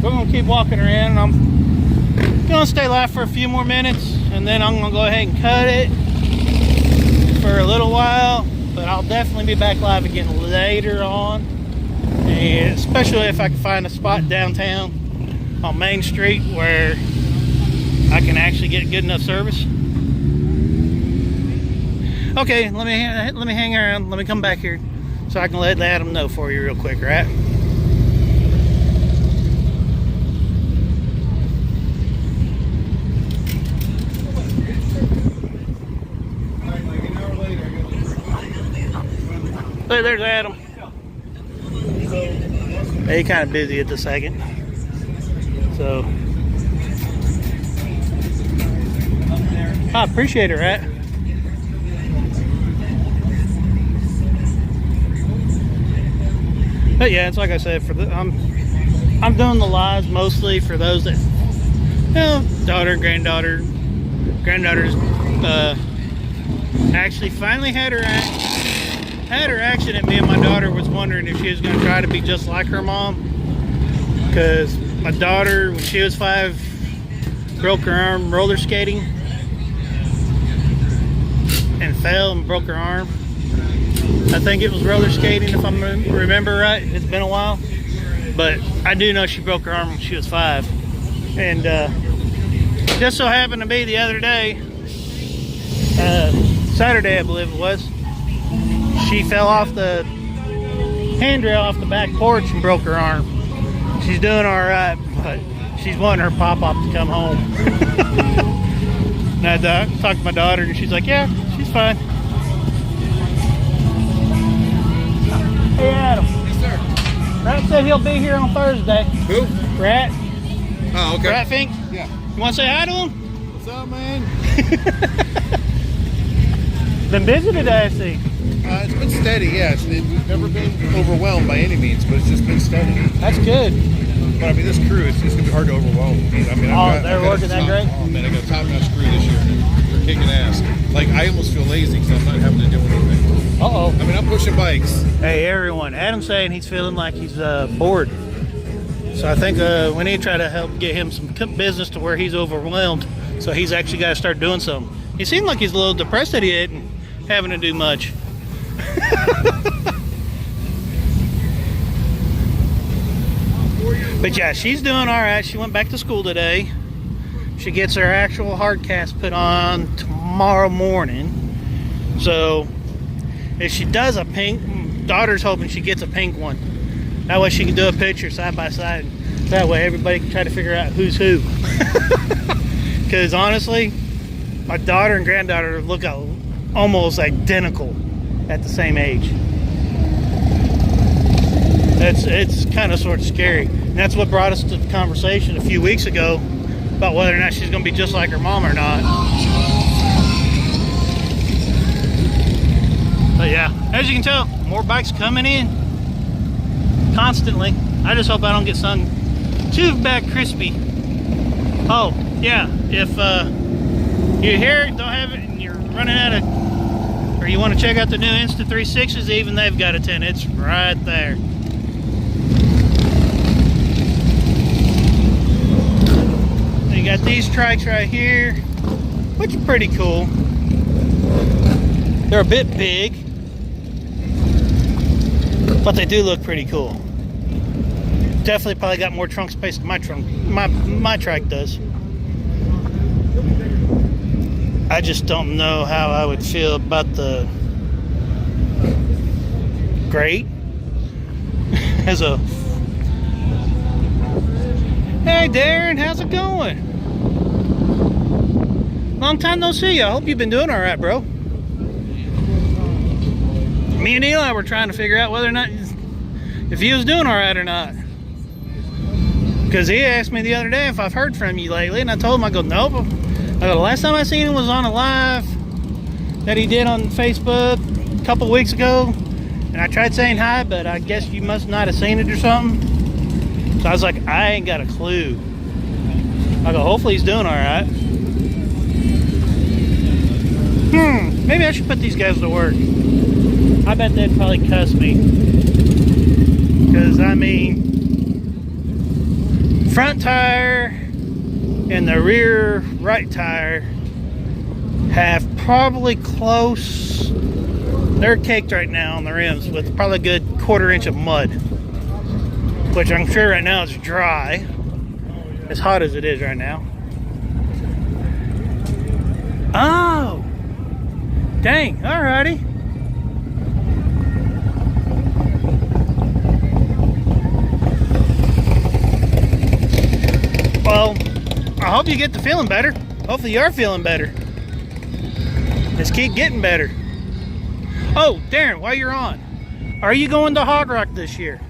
we're gonna keep walking around. I'm gonna stay live for a few more minutes, and then I'm gonna go ahead and cut it for a little while. But I'll definitely be back live again later on, and especially if I can find a spot downtown on Main Street where I can actually get good enough service. Okay, let me hang around. Let me come back here so I can let Adam know for you real quick, right? Hey, there's Adam. He's kind of busy at the second. So I appreciate it, right? But yeah, it's like I said, I'm doing the lives mostly for those that, you know, daughter, granddaughter's actually finally had her accident. Me and my daughter was wondering if she was going to try to be just like her mom, because my daughter, when she was 5, broke her arm roller skating and fell and broke her arm. I think it was roller skating, if I remember right. It's been a while, but I do know she broke her arm when she was 5. And just so happened to be the other day, Saturday I believe it was, she fell off the handrail off the back porch and broke her arm. She's doing all right, but she's wanting her pop-pop to come home. And I talked to my daughter, and she's like, yeah, she's fine. Hey, Adam. Yes, sir. Rat said he'll be here on Thursday. Who? Rat. Oh, okay. Rat Fink. Yeah. You want to say hi to him? What's up, man? Been busy today, I see. It's been steady, yeah. We've never been overwhelmed by any means, but it's just been steady. That's good. But I mean, this crew, it's going to be hard to overwhelm. They're working that great? Oh, man, I got a top-notch crew this year. They're kicking ass. Like, I almost feel lazy because I'm not having to do anything. Uh-oh. I mean, I'm pushing bikes. Hey, everyone. Adam's saying he's feeling like he's bored. So I think we need to try to help get him some business to where he's overwhelmed. So he's actually got to start doing something. He seemed like he's a little depressed that he isn't having to do much. But yeah, she's doing all right. She went back to school today. She gets her actual hard cast put on tomorrow morning. So if she does a pink, daughter's hoping she gets a pink one. That way she can do a picture side by side. That way everybody can try to figure out who's who. Because honestly, my daughter and granddaughter look almost identical at the same age. It's kind of sort of scary. And that's what brought us to the conversation a few weeks ago about whether or not she's going to be just like her mom or not. But yeah, as you can tell, more bikes coming in constantly. I just hope I don't get sung too bad crispy. Oh, yeah, if you're here, don't have it, and you're running out of, or you want to check out the new Insta360s, even they've got a 10. It's right there. got these trikes right here, which are pretty cool. They're a bit big, but they do look pretty cool. Definitely probably got more trunk space than my trike does. I just don't know how I would feel about the grate as a... Hey Darren, how's it going? Long time no see you. I hope you've been doing all right, bro. Me and Eli were trying to figure out whether or not if he was doing all right or not. Because he asked me the other day if I've heard from you lately, and I told him, I go, nope. I go, the last time I seen him was on a live that he did on Facebook a couple weeks ago, and I tried saying hi, but I guess you must not have seen it or something. So I was like, I ain't got a clue. I go, hopefully he's doing all right. Maybe I should put these guys to work. I bet they'd probably cuss me. Because, I mean, front tire and the rear right tire have probably close, they're caked right now on the rims with probably a good 1/4 inch of mud, which I'm sure right now is dry, as hot as it is right now. Oh, dang, alrighty. Well, I hope you get to feeling better. Hopefully you are feeling better. Just keep getting better. Oh, Darren, while you're on, are you going to Hog Rock this year?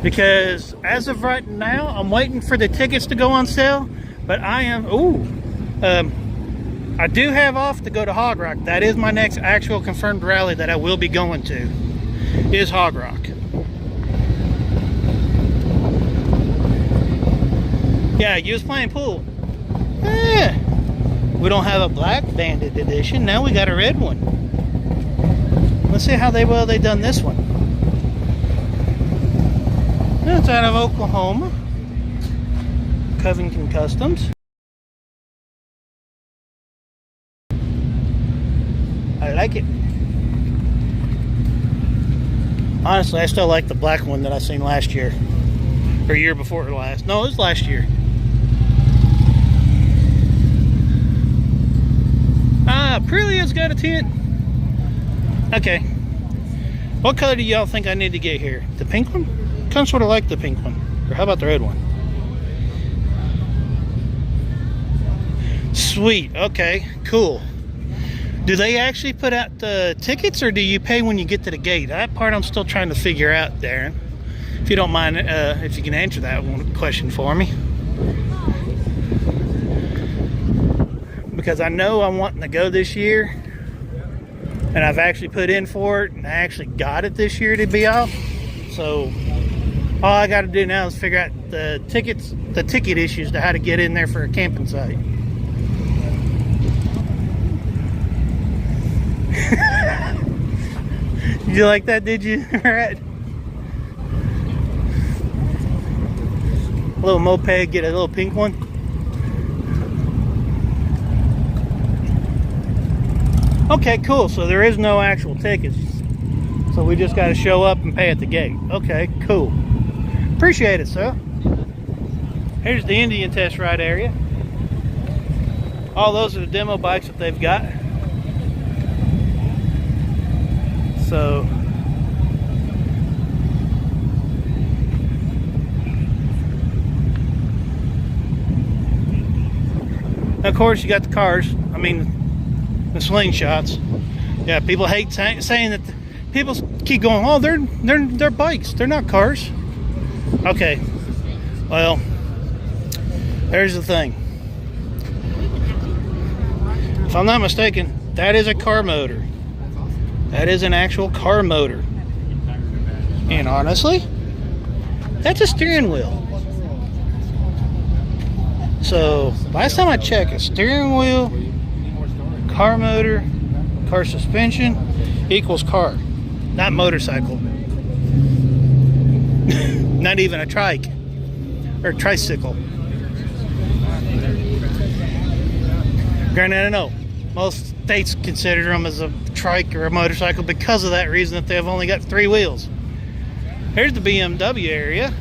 Because as of right now, I'm waiting for the tickets to go on sale, but I am, I do have off to go to Hog Rock. That is my next actual confirmed rally that I will be going to, is Hog Rock. Yeah, you was playing pool. Yeah. We don't have a black banded edition. Now we got a red one. Let's see how they done this one. It's out of Oklahoma. Covington Customs. I like it. Honestly, I still like the black one that I seen last year. Or year before last. No, it was last year. Aprilia's got a tint. Okay. What color do y'all think I need to get here? The pink one? Kind of sort of like the pink one. Or how about the red one? Sweet. Okay. Cool. Do they actually put out the tickets, or do you pay when you get to the gate? That part I'm still trying to figure out, Darren. If you don't mind, if you can answer that one question for me. Because I know I'm wanting to go this year, and I've actually put in for it, and I actually got it this year to be off. So all I got to do now is figure out the ticket issues to how to get in there for a camping site. Did you like that, did you? Right. A little moped, get a little pink one. Okay, cool. So there is no actual tickets. So we just got to show up and pay at the gate. Okay, cool. Appreciate it, sir. Here's the Indian test ride area. All those are the demo bikes that they've got. So of course you got the cars. I mean, the slingshots. Yeah, people hate saying that. People keep going, oh, they're bikes. They're not cars. Okay. Well, there's the thing. If I'm not mistaken, that is a car motor. That is an actual car motor. And honestly, that's a steering wheel. So, last time I checked, a steering wheel, car motor, car suspension equals car, not motorcycle. Not even a trike or tricycle. Granted, I know most states consider them as a trike or a motorcycle because of that reason, that they've only got 3 wheels. Here's the BMW area.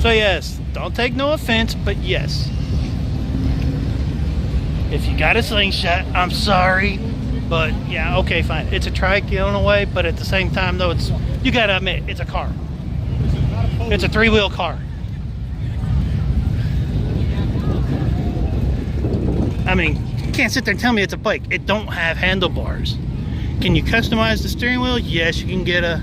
So yes, don't take no offense, but yes. If you got a slingshot, I'm sorry. But yeah, okay, fine. It's a trike in a way, but at the same time though, you gotta admit, it's a car. It's a 3-wheel car. I mean, you can't sit there and tell me it's a bike. It don't have handlebars. Can you customize the steering wheel? Yes, you can get a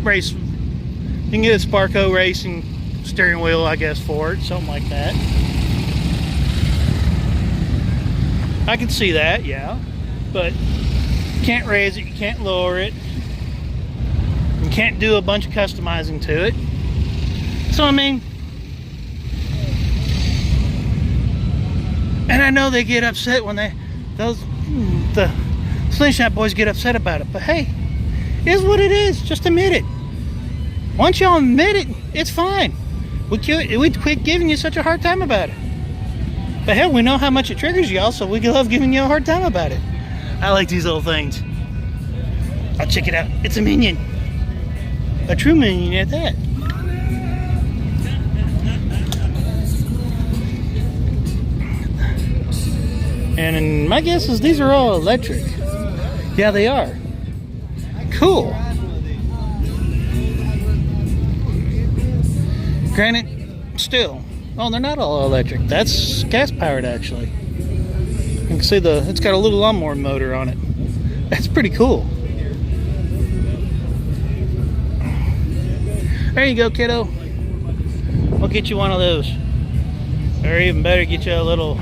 race. You can get a Sparco racing steering wheel, I guess, for it, something like that. I can see that, yeah, but you can't raise it, you can't lower it, you can't do a bunch of customizing to it. So I mean, and I know they get upset when the slingshot boys get upset about it, but hey, it is what it is. Just admit it. Once y'all admit it, it's fine. We'd quit giving you such a hard time about it. But hell, we know how much it triggers y'all, so we love giving you a hard time about it. I like these little things. I'll check it out. It's a minion. A true minion at that. And my guess is these are all electric. Yeah, they are. Cool. Granted, still, oh, they're not all electric. That's gas powered, actually. You can see it's got a little lawnmower motor on it. That's pretty cool. There you go, kiddo. I'll get you one of those. Or even better, get you a little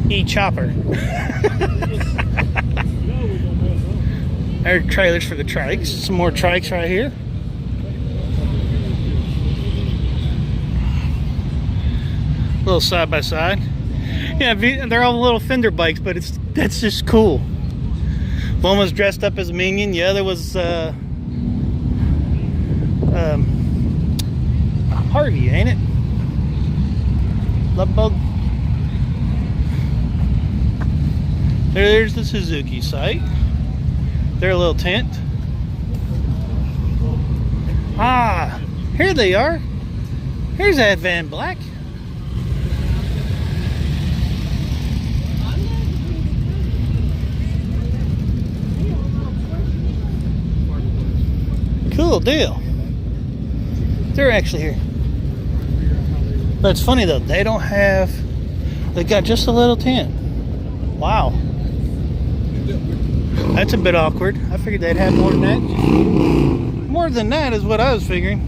e-chopper. There are trailers for the trikes. Some more trikes right here. A little side by side. Yeah, they're all little fender bikes, but that's just cool. One was dressed up as a minion. The other was Harvey, ain't it? Love bug. There's the Suzuki site. Their little tent. Ah, here they are. Here's that Van Black. Cool deal. They're actually here. But it's funny though, they got just a little tent. Wow. That's a bit awkward. I figured they'd have more than that. More than that is what I was figuring.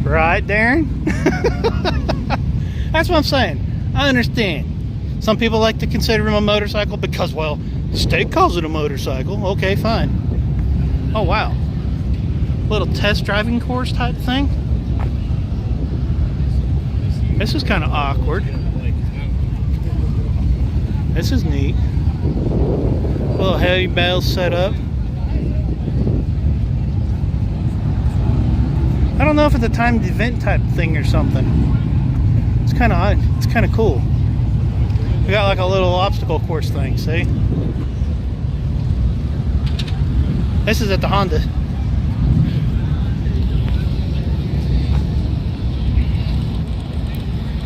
Right, Darren? That's what I'm saying. I understand. Some people like to consider them a motorcycle because, well, the state calls it a motorcycle. Okay, fine. Oh, wow. Little test driving course type thing. This is kind of awkward. This is neat. Little heavy bales set up. I don't know if it's a timed event type thing or something. It's kind of odd. It's kind of cool. We got like a little obstacle course thing, see? This is at the Honda.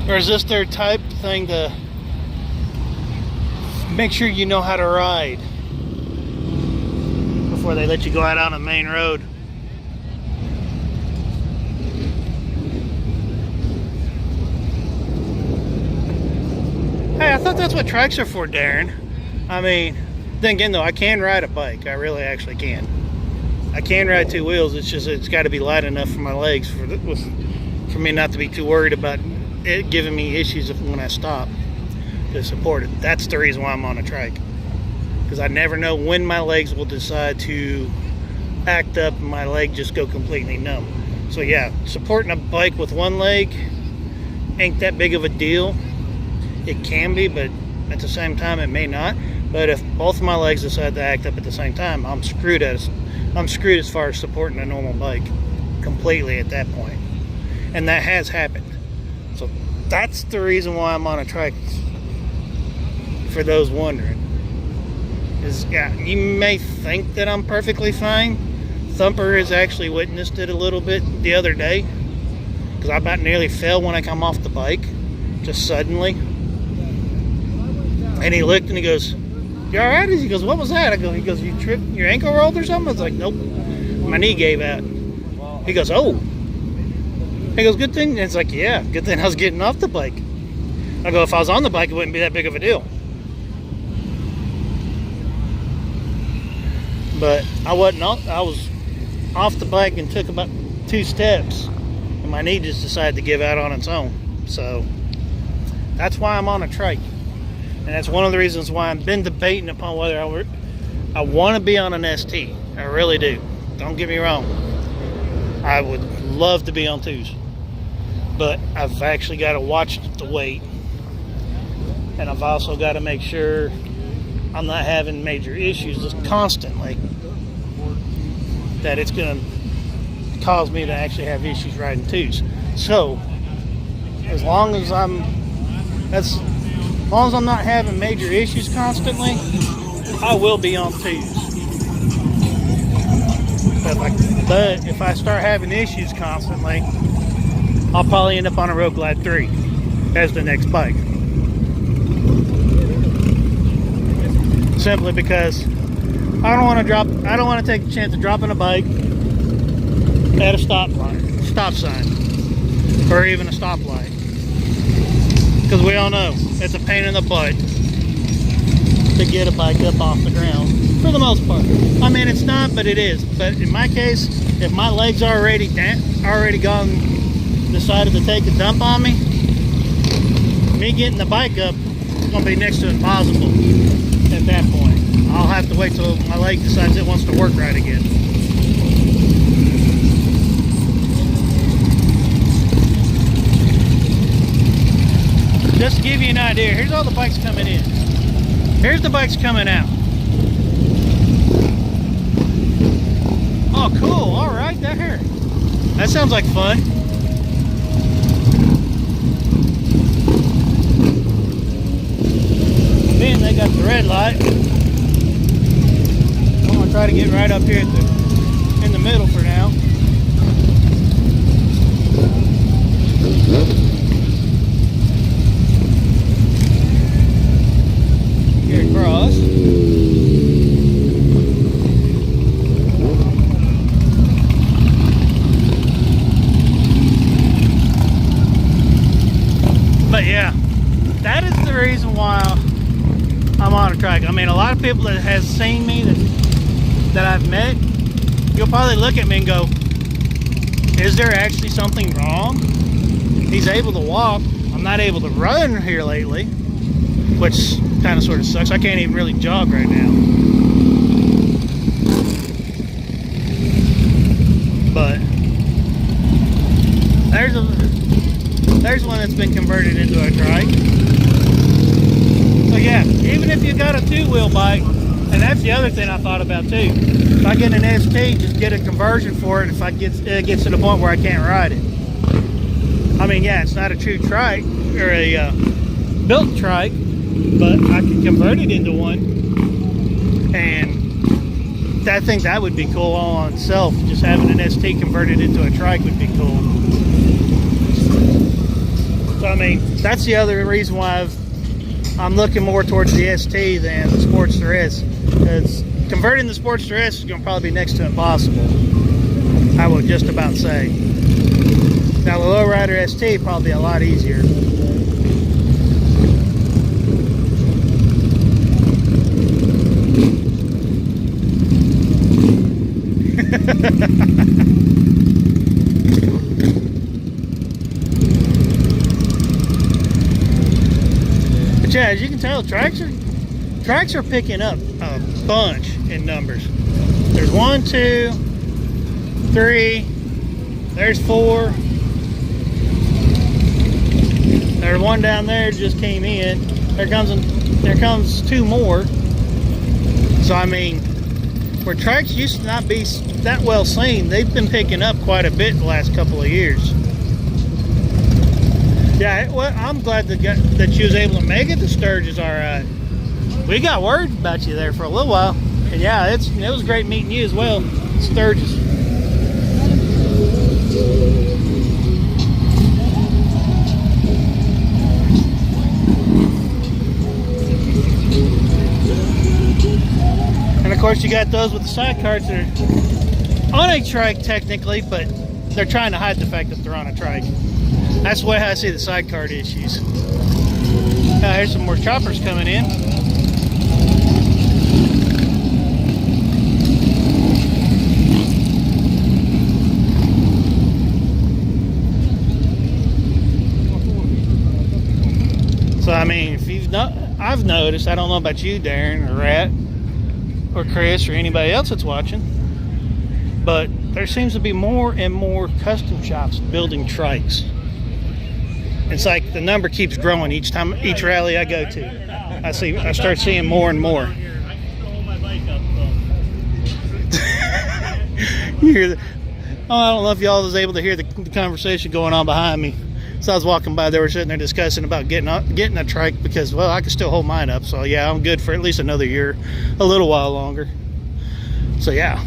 Or is this their type thing to make sure you know how to ride before they let you go out on a main road? Hey, I thought that's what trikes are for, Darren. I mean, then again though, I can ride a bike. I really actually can. I can ride 2 wheels. It's just it's got to be light enough for my legs for me not to be too worried about it giving me issues when I stop to support it. That's the reason why I'm on a trike, because I never know when my legs will decide to act up and my leg just go completely numb. So yeah, supporting a bike with one leg ain't that big of a deal. It can be, but at the same time it may not. But if both of my legs decide to act up at the same time, I'm screwed as far as supporting a normal bike completely at that point. And that has happened. So that's the reason why I'm on a trike. For those wondering, is you may think that I'm perfectly fine. Thumper has actually witnessed it a little bit the other day, because I about nearly fell when I come off the bike, just suddenly. And he looked and he goes, "You all right?" He goes, "What was that?" He goes, "You tripped, your ankle rolled or something?" I was like, "Nope, my knee gave out." He goes, "Oh." He goes, "Good thing." And it's like, yeah, good thing I was getting off the bike. I go, if I was on the bike, it wouldn't be that big of a deal. But I wasn't. I was off the bike and took about 2 steps, and my knee just decided to give out on its own. So that's why I'm on a trike, and that's one of the reasons why I've been debating upon whether I want to be on an ST. I really do. Don't get me wrong. I would love to be on 2s, but I've actually got to watch the weight, and I've also got to make sure I'm not having major issues just constantly, that it's going to cause me to actually have issues riding 2s. So as long as I'm not having major issues constantly, I will be on 2s. But if I start having issues constantly, I'll probably end up on a Road Glide 3 as the next bike. Simply because I don't want to take the chance of dropping a bike at a stop sign, or even a stoplight. Because we all know it's a pain in the butt to get a bike up off the ground, for the most part. I mean, it's not, but it is. But in my case, if my legs are already decided to take a dump on me getting the bike up is going to be next to impossible at that point. I'll have to wait till my leg decides it wants to work right again. Just to give you an idea, here's all the bikes coming in. Here's the bikes coming out. Oh, cool. All right, there. That sounds like fun. Then they got the red light. I'm gonna try to get right up here in the middle for now. Get across. But yeah, that is the reason why I'm on a trike. I mean, a lot of people that has seen me that I've met, you'll probably look at me and go, is there actually something wrong? He's able to walk. I'm not able to run here lately, which kind of sort of sucks. I can't even really jog right now. But there's one that's been converted into a trike. So yeah, even if you got a 2-wheel bike, and that's the other thing I thought about too. If I get an ST, just get a conversion for it if it gets to the point where I can't ride it. I mean, yeah, it's not a true trike or a built trike, but I can convert it into one, and I think that would be cool all on itself. Just having an ST converted into a trike would be cool. So I mean, that's the other reason why I'm looking more towards the ST than the Sportster S, because converting the Sportster S is going to probably be next to impossible, I would just about say. Now the Lowrider ST probably a lot easier. But yeah, as you can tell, tracks are picking up a bunch in numbers. There's 1, 2, 3, there's 4. There's one down there just came in. There comes 2 more. So I mean, where Trikes used to not be that well seen, they've been picking up quite a bit the last couple of years. Yeah, well, I'm glad that you was able to make it to Sturgis all right. We got word about you there for a little while. And yeah, it was great meeting you as well, Sturgis. And of course you got those with the side cards that are on a trike technically, but they're trying to hide the fact that they're on a trike. That's the way I see the side card issues. Here's some more choppers coming in. So I mean, if you've not, I've noticed, I don't know about you, Darren, or Rat, or Chris, or anybody else that's watching, but there seems to be more and more custom shops building trikes. It's like the number keeps growing each rally I go to. I start seeing more and more. You hear the, I don't know if y'all was able to hear the conversation going on behind me. So I was walking by, they were sitting there discussing about getting a trike because, well, I can still hold mine up. So yeah, I'm good for at least another year, a little while longer. So yeah,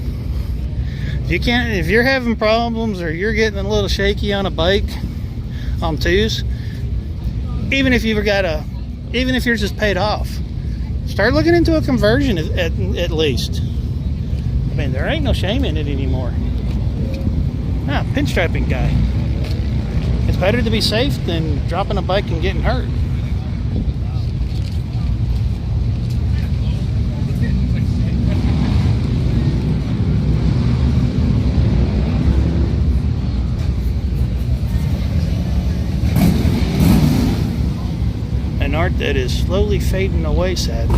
if you're having problems or you're getting a little shaky on a bike on twos, even if you're just paid off, start looking into a conversion at least. I mean, there ain't no shame in it anymore. Pinstriping guy. It's better to be safe than dropping a bike and getting hurt. An art that is slowly fading away, sadly.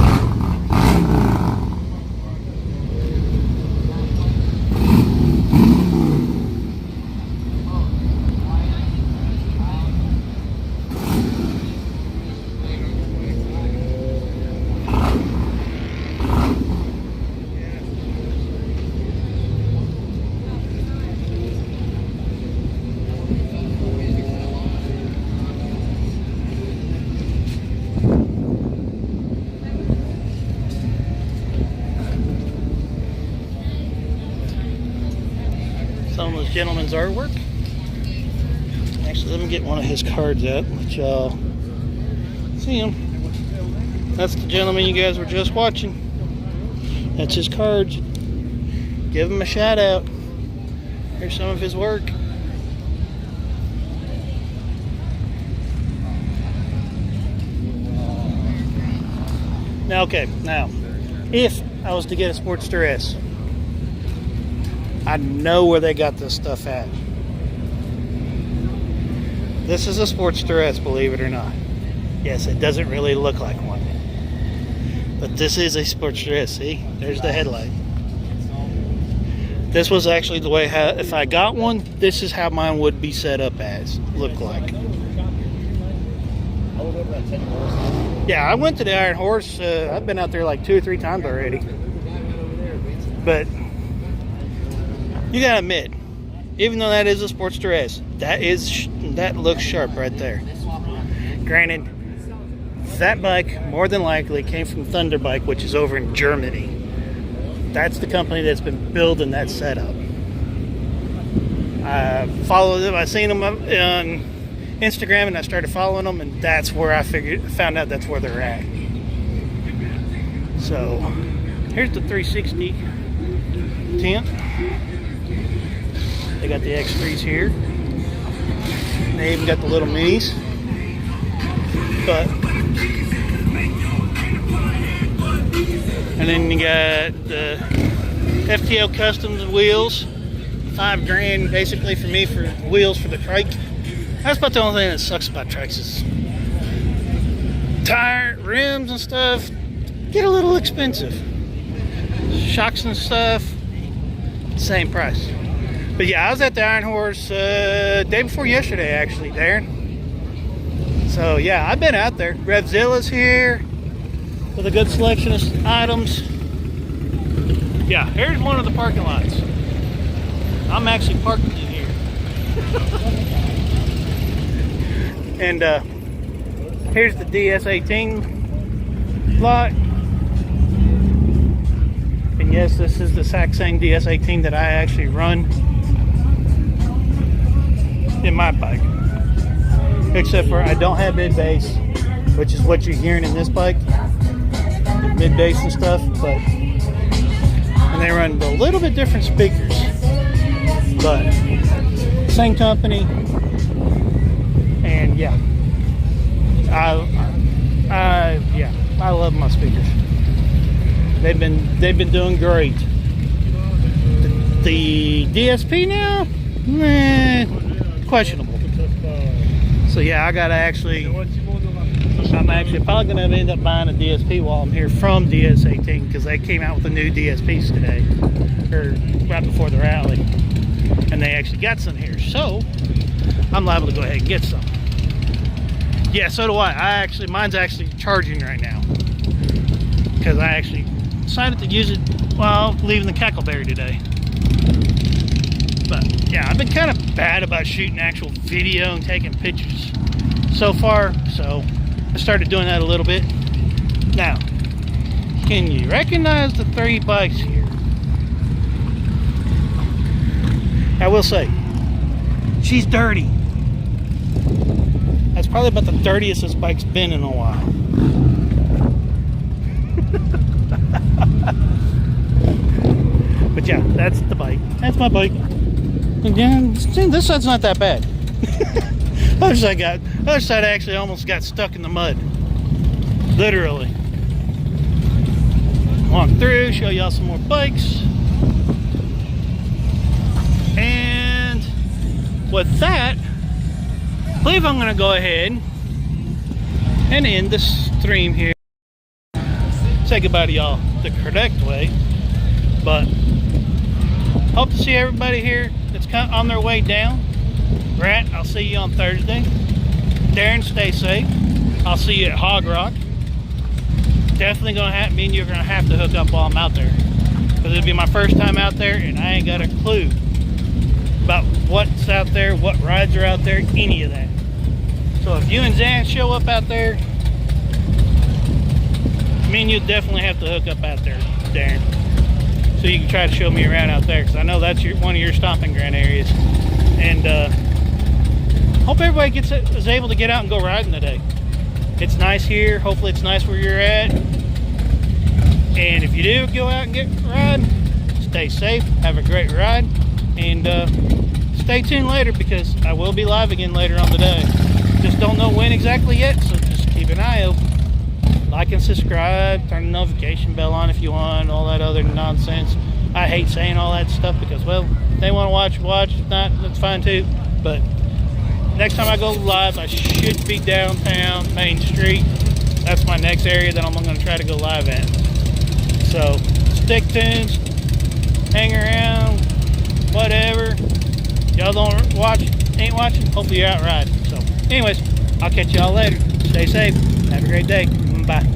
Some of this gentleman's artwork. Actually, let me get one of his cards out, let y'all see him. That's the gentleman you guys were just watching. That's his cards. Give him a shout out. Here's some of his work. Now, if I was to get a Sportster S, I know where they got this stuff at. This is a Sportster S, believe it or not. Yes, it doesn't really look like one. But this is a Sportster S. See? There's the headlight. This was actually the way, if I got one, this is how mine would be set up as. Look like. Yeah, I went to the Iron Horse. I've been out there like 2 or 3 times already. But you gotta admit, even though that is a Sportster S, that looks sharp right there. Granted, that bike more than likely came from Thunder Bike, which is over in Germany. That's the company that's been building that setup. I followed them. I seen them on Instagram, and I started following them, and that's where I found out that's where they're at. So here's the 360 tent. They got the X3s here. They even got the little minis. And then you got the FTL Customs wheels. $5,000 basically for me for wheels for the Trike. That's about the only thing that sucks about Trikes is tire, rims and stuff get a little expensive. Shocks and stuff, same price. But yeah, I was at the Iron Horse day before yesterday, actually, Darren. So yeah, I've been out there. Revzilla's here with a good selection of items. Yeah, here's one of the parking lots. I'm actually parking in here. And here's the DS18 lot. And yes, this is the exact same DS18 that I actually run in my bike. Except for I don't have mid-bass, which is what you're hearing in this bike. The mid-bass and stuff, but and they run a little bit different speakers. But same company. And yeah. I love my speakers. They've been doing great. The DSP now, questionable. So yeah, I'm actually probably gonna end up buying a DSP while I'm here from DS18 because they came out with the new DSPs today, or right before the rally, and they actually got some here. So I'm liable to go ahead and get some. Yeah, so do I. Mine's actually charging right now because I actually decided to use it while leaving the Cackleberry today. But yeah, I've been kind of bad about shooting actual video and taking pictures so far, so I started doing that a little bit. Now, can you recognize the 3 bikes here? I will say, she's dirty. That's probably about the dirtiest this bike's been in a while. But yeah, that's the bike. That's my bike. Again, this side's not that bad. Other side actually almost got stuck in the mud. Literally. Walk through, show y'all some more bikes. And with that, I believe I'm going to go ahead and end the stream here. Say goodbye to y'all the correct way. But hope to see everybody here that's on their way down. Grant, I'll see you on Thursday. Darren, stay safe. I'll see you at Hog Rock. Definitely gonna have me and you're gonna have to hook up while I'm out there, because it'll be my first time out there and I ain't got a clue about what's out there, what rides are out there, any of that. So if you and Zan show up out there, me and you definitely have to hook up out there, Darren, so you can try to show me around out there, because I know that's one of your stomping ground areas. And hope everybody is able to get out and go riding today. It's nice here. Hopefully it's nice where you're at. And if you do go out and get a ride, stay safe, have a great ride, and stay tuned later, because I will be live again later on today. Just don't know when exactly yet, so just keep an eye open. Like and subscribe, turn the notification bell on if you want, all that other nonsense. I hate saying all that stuff because, well, if they want to watch. If not, that's fine too. But next time I go live, I should be downtown, Main Street. That's my next area that I'm going to try to go live at. So stick tuned, hang around, whatever. Y'all ain't watching, hopefully you're out riding. So anyways, I'll catch y'all later. Stay safe. Have a great day. Bye.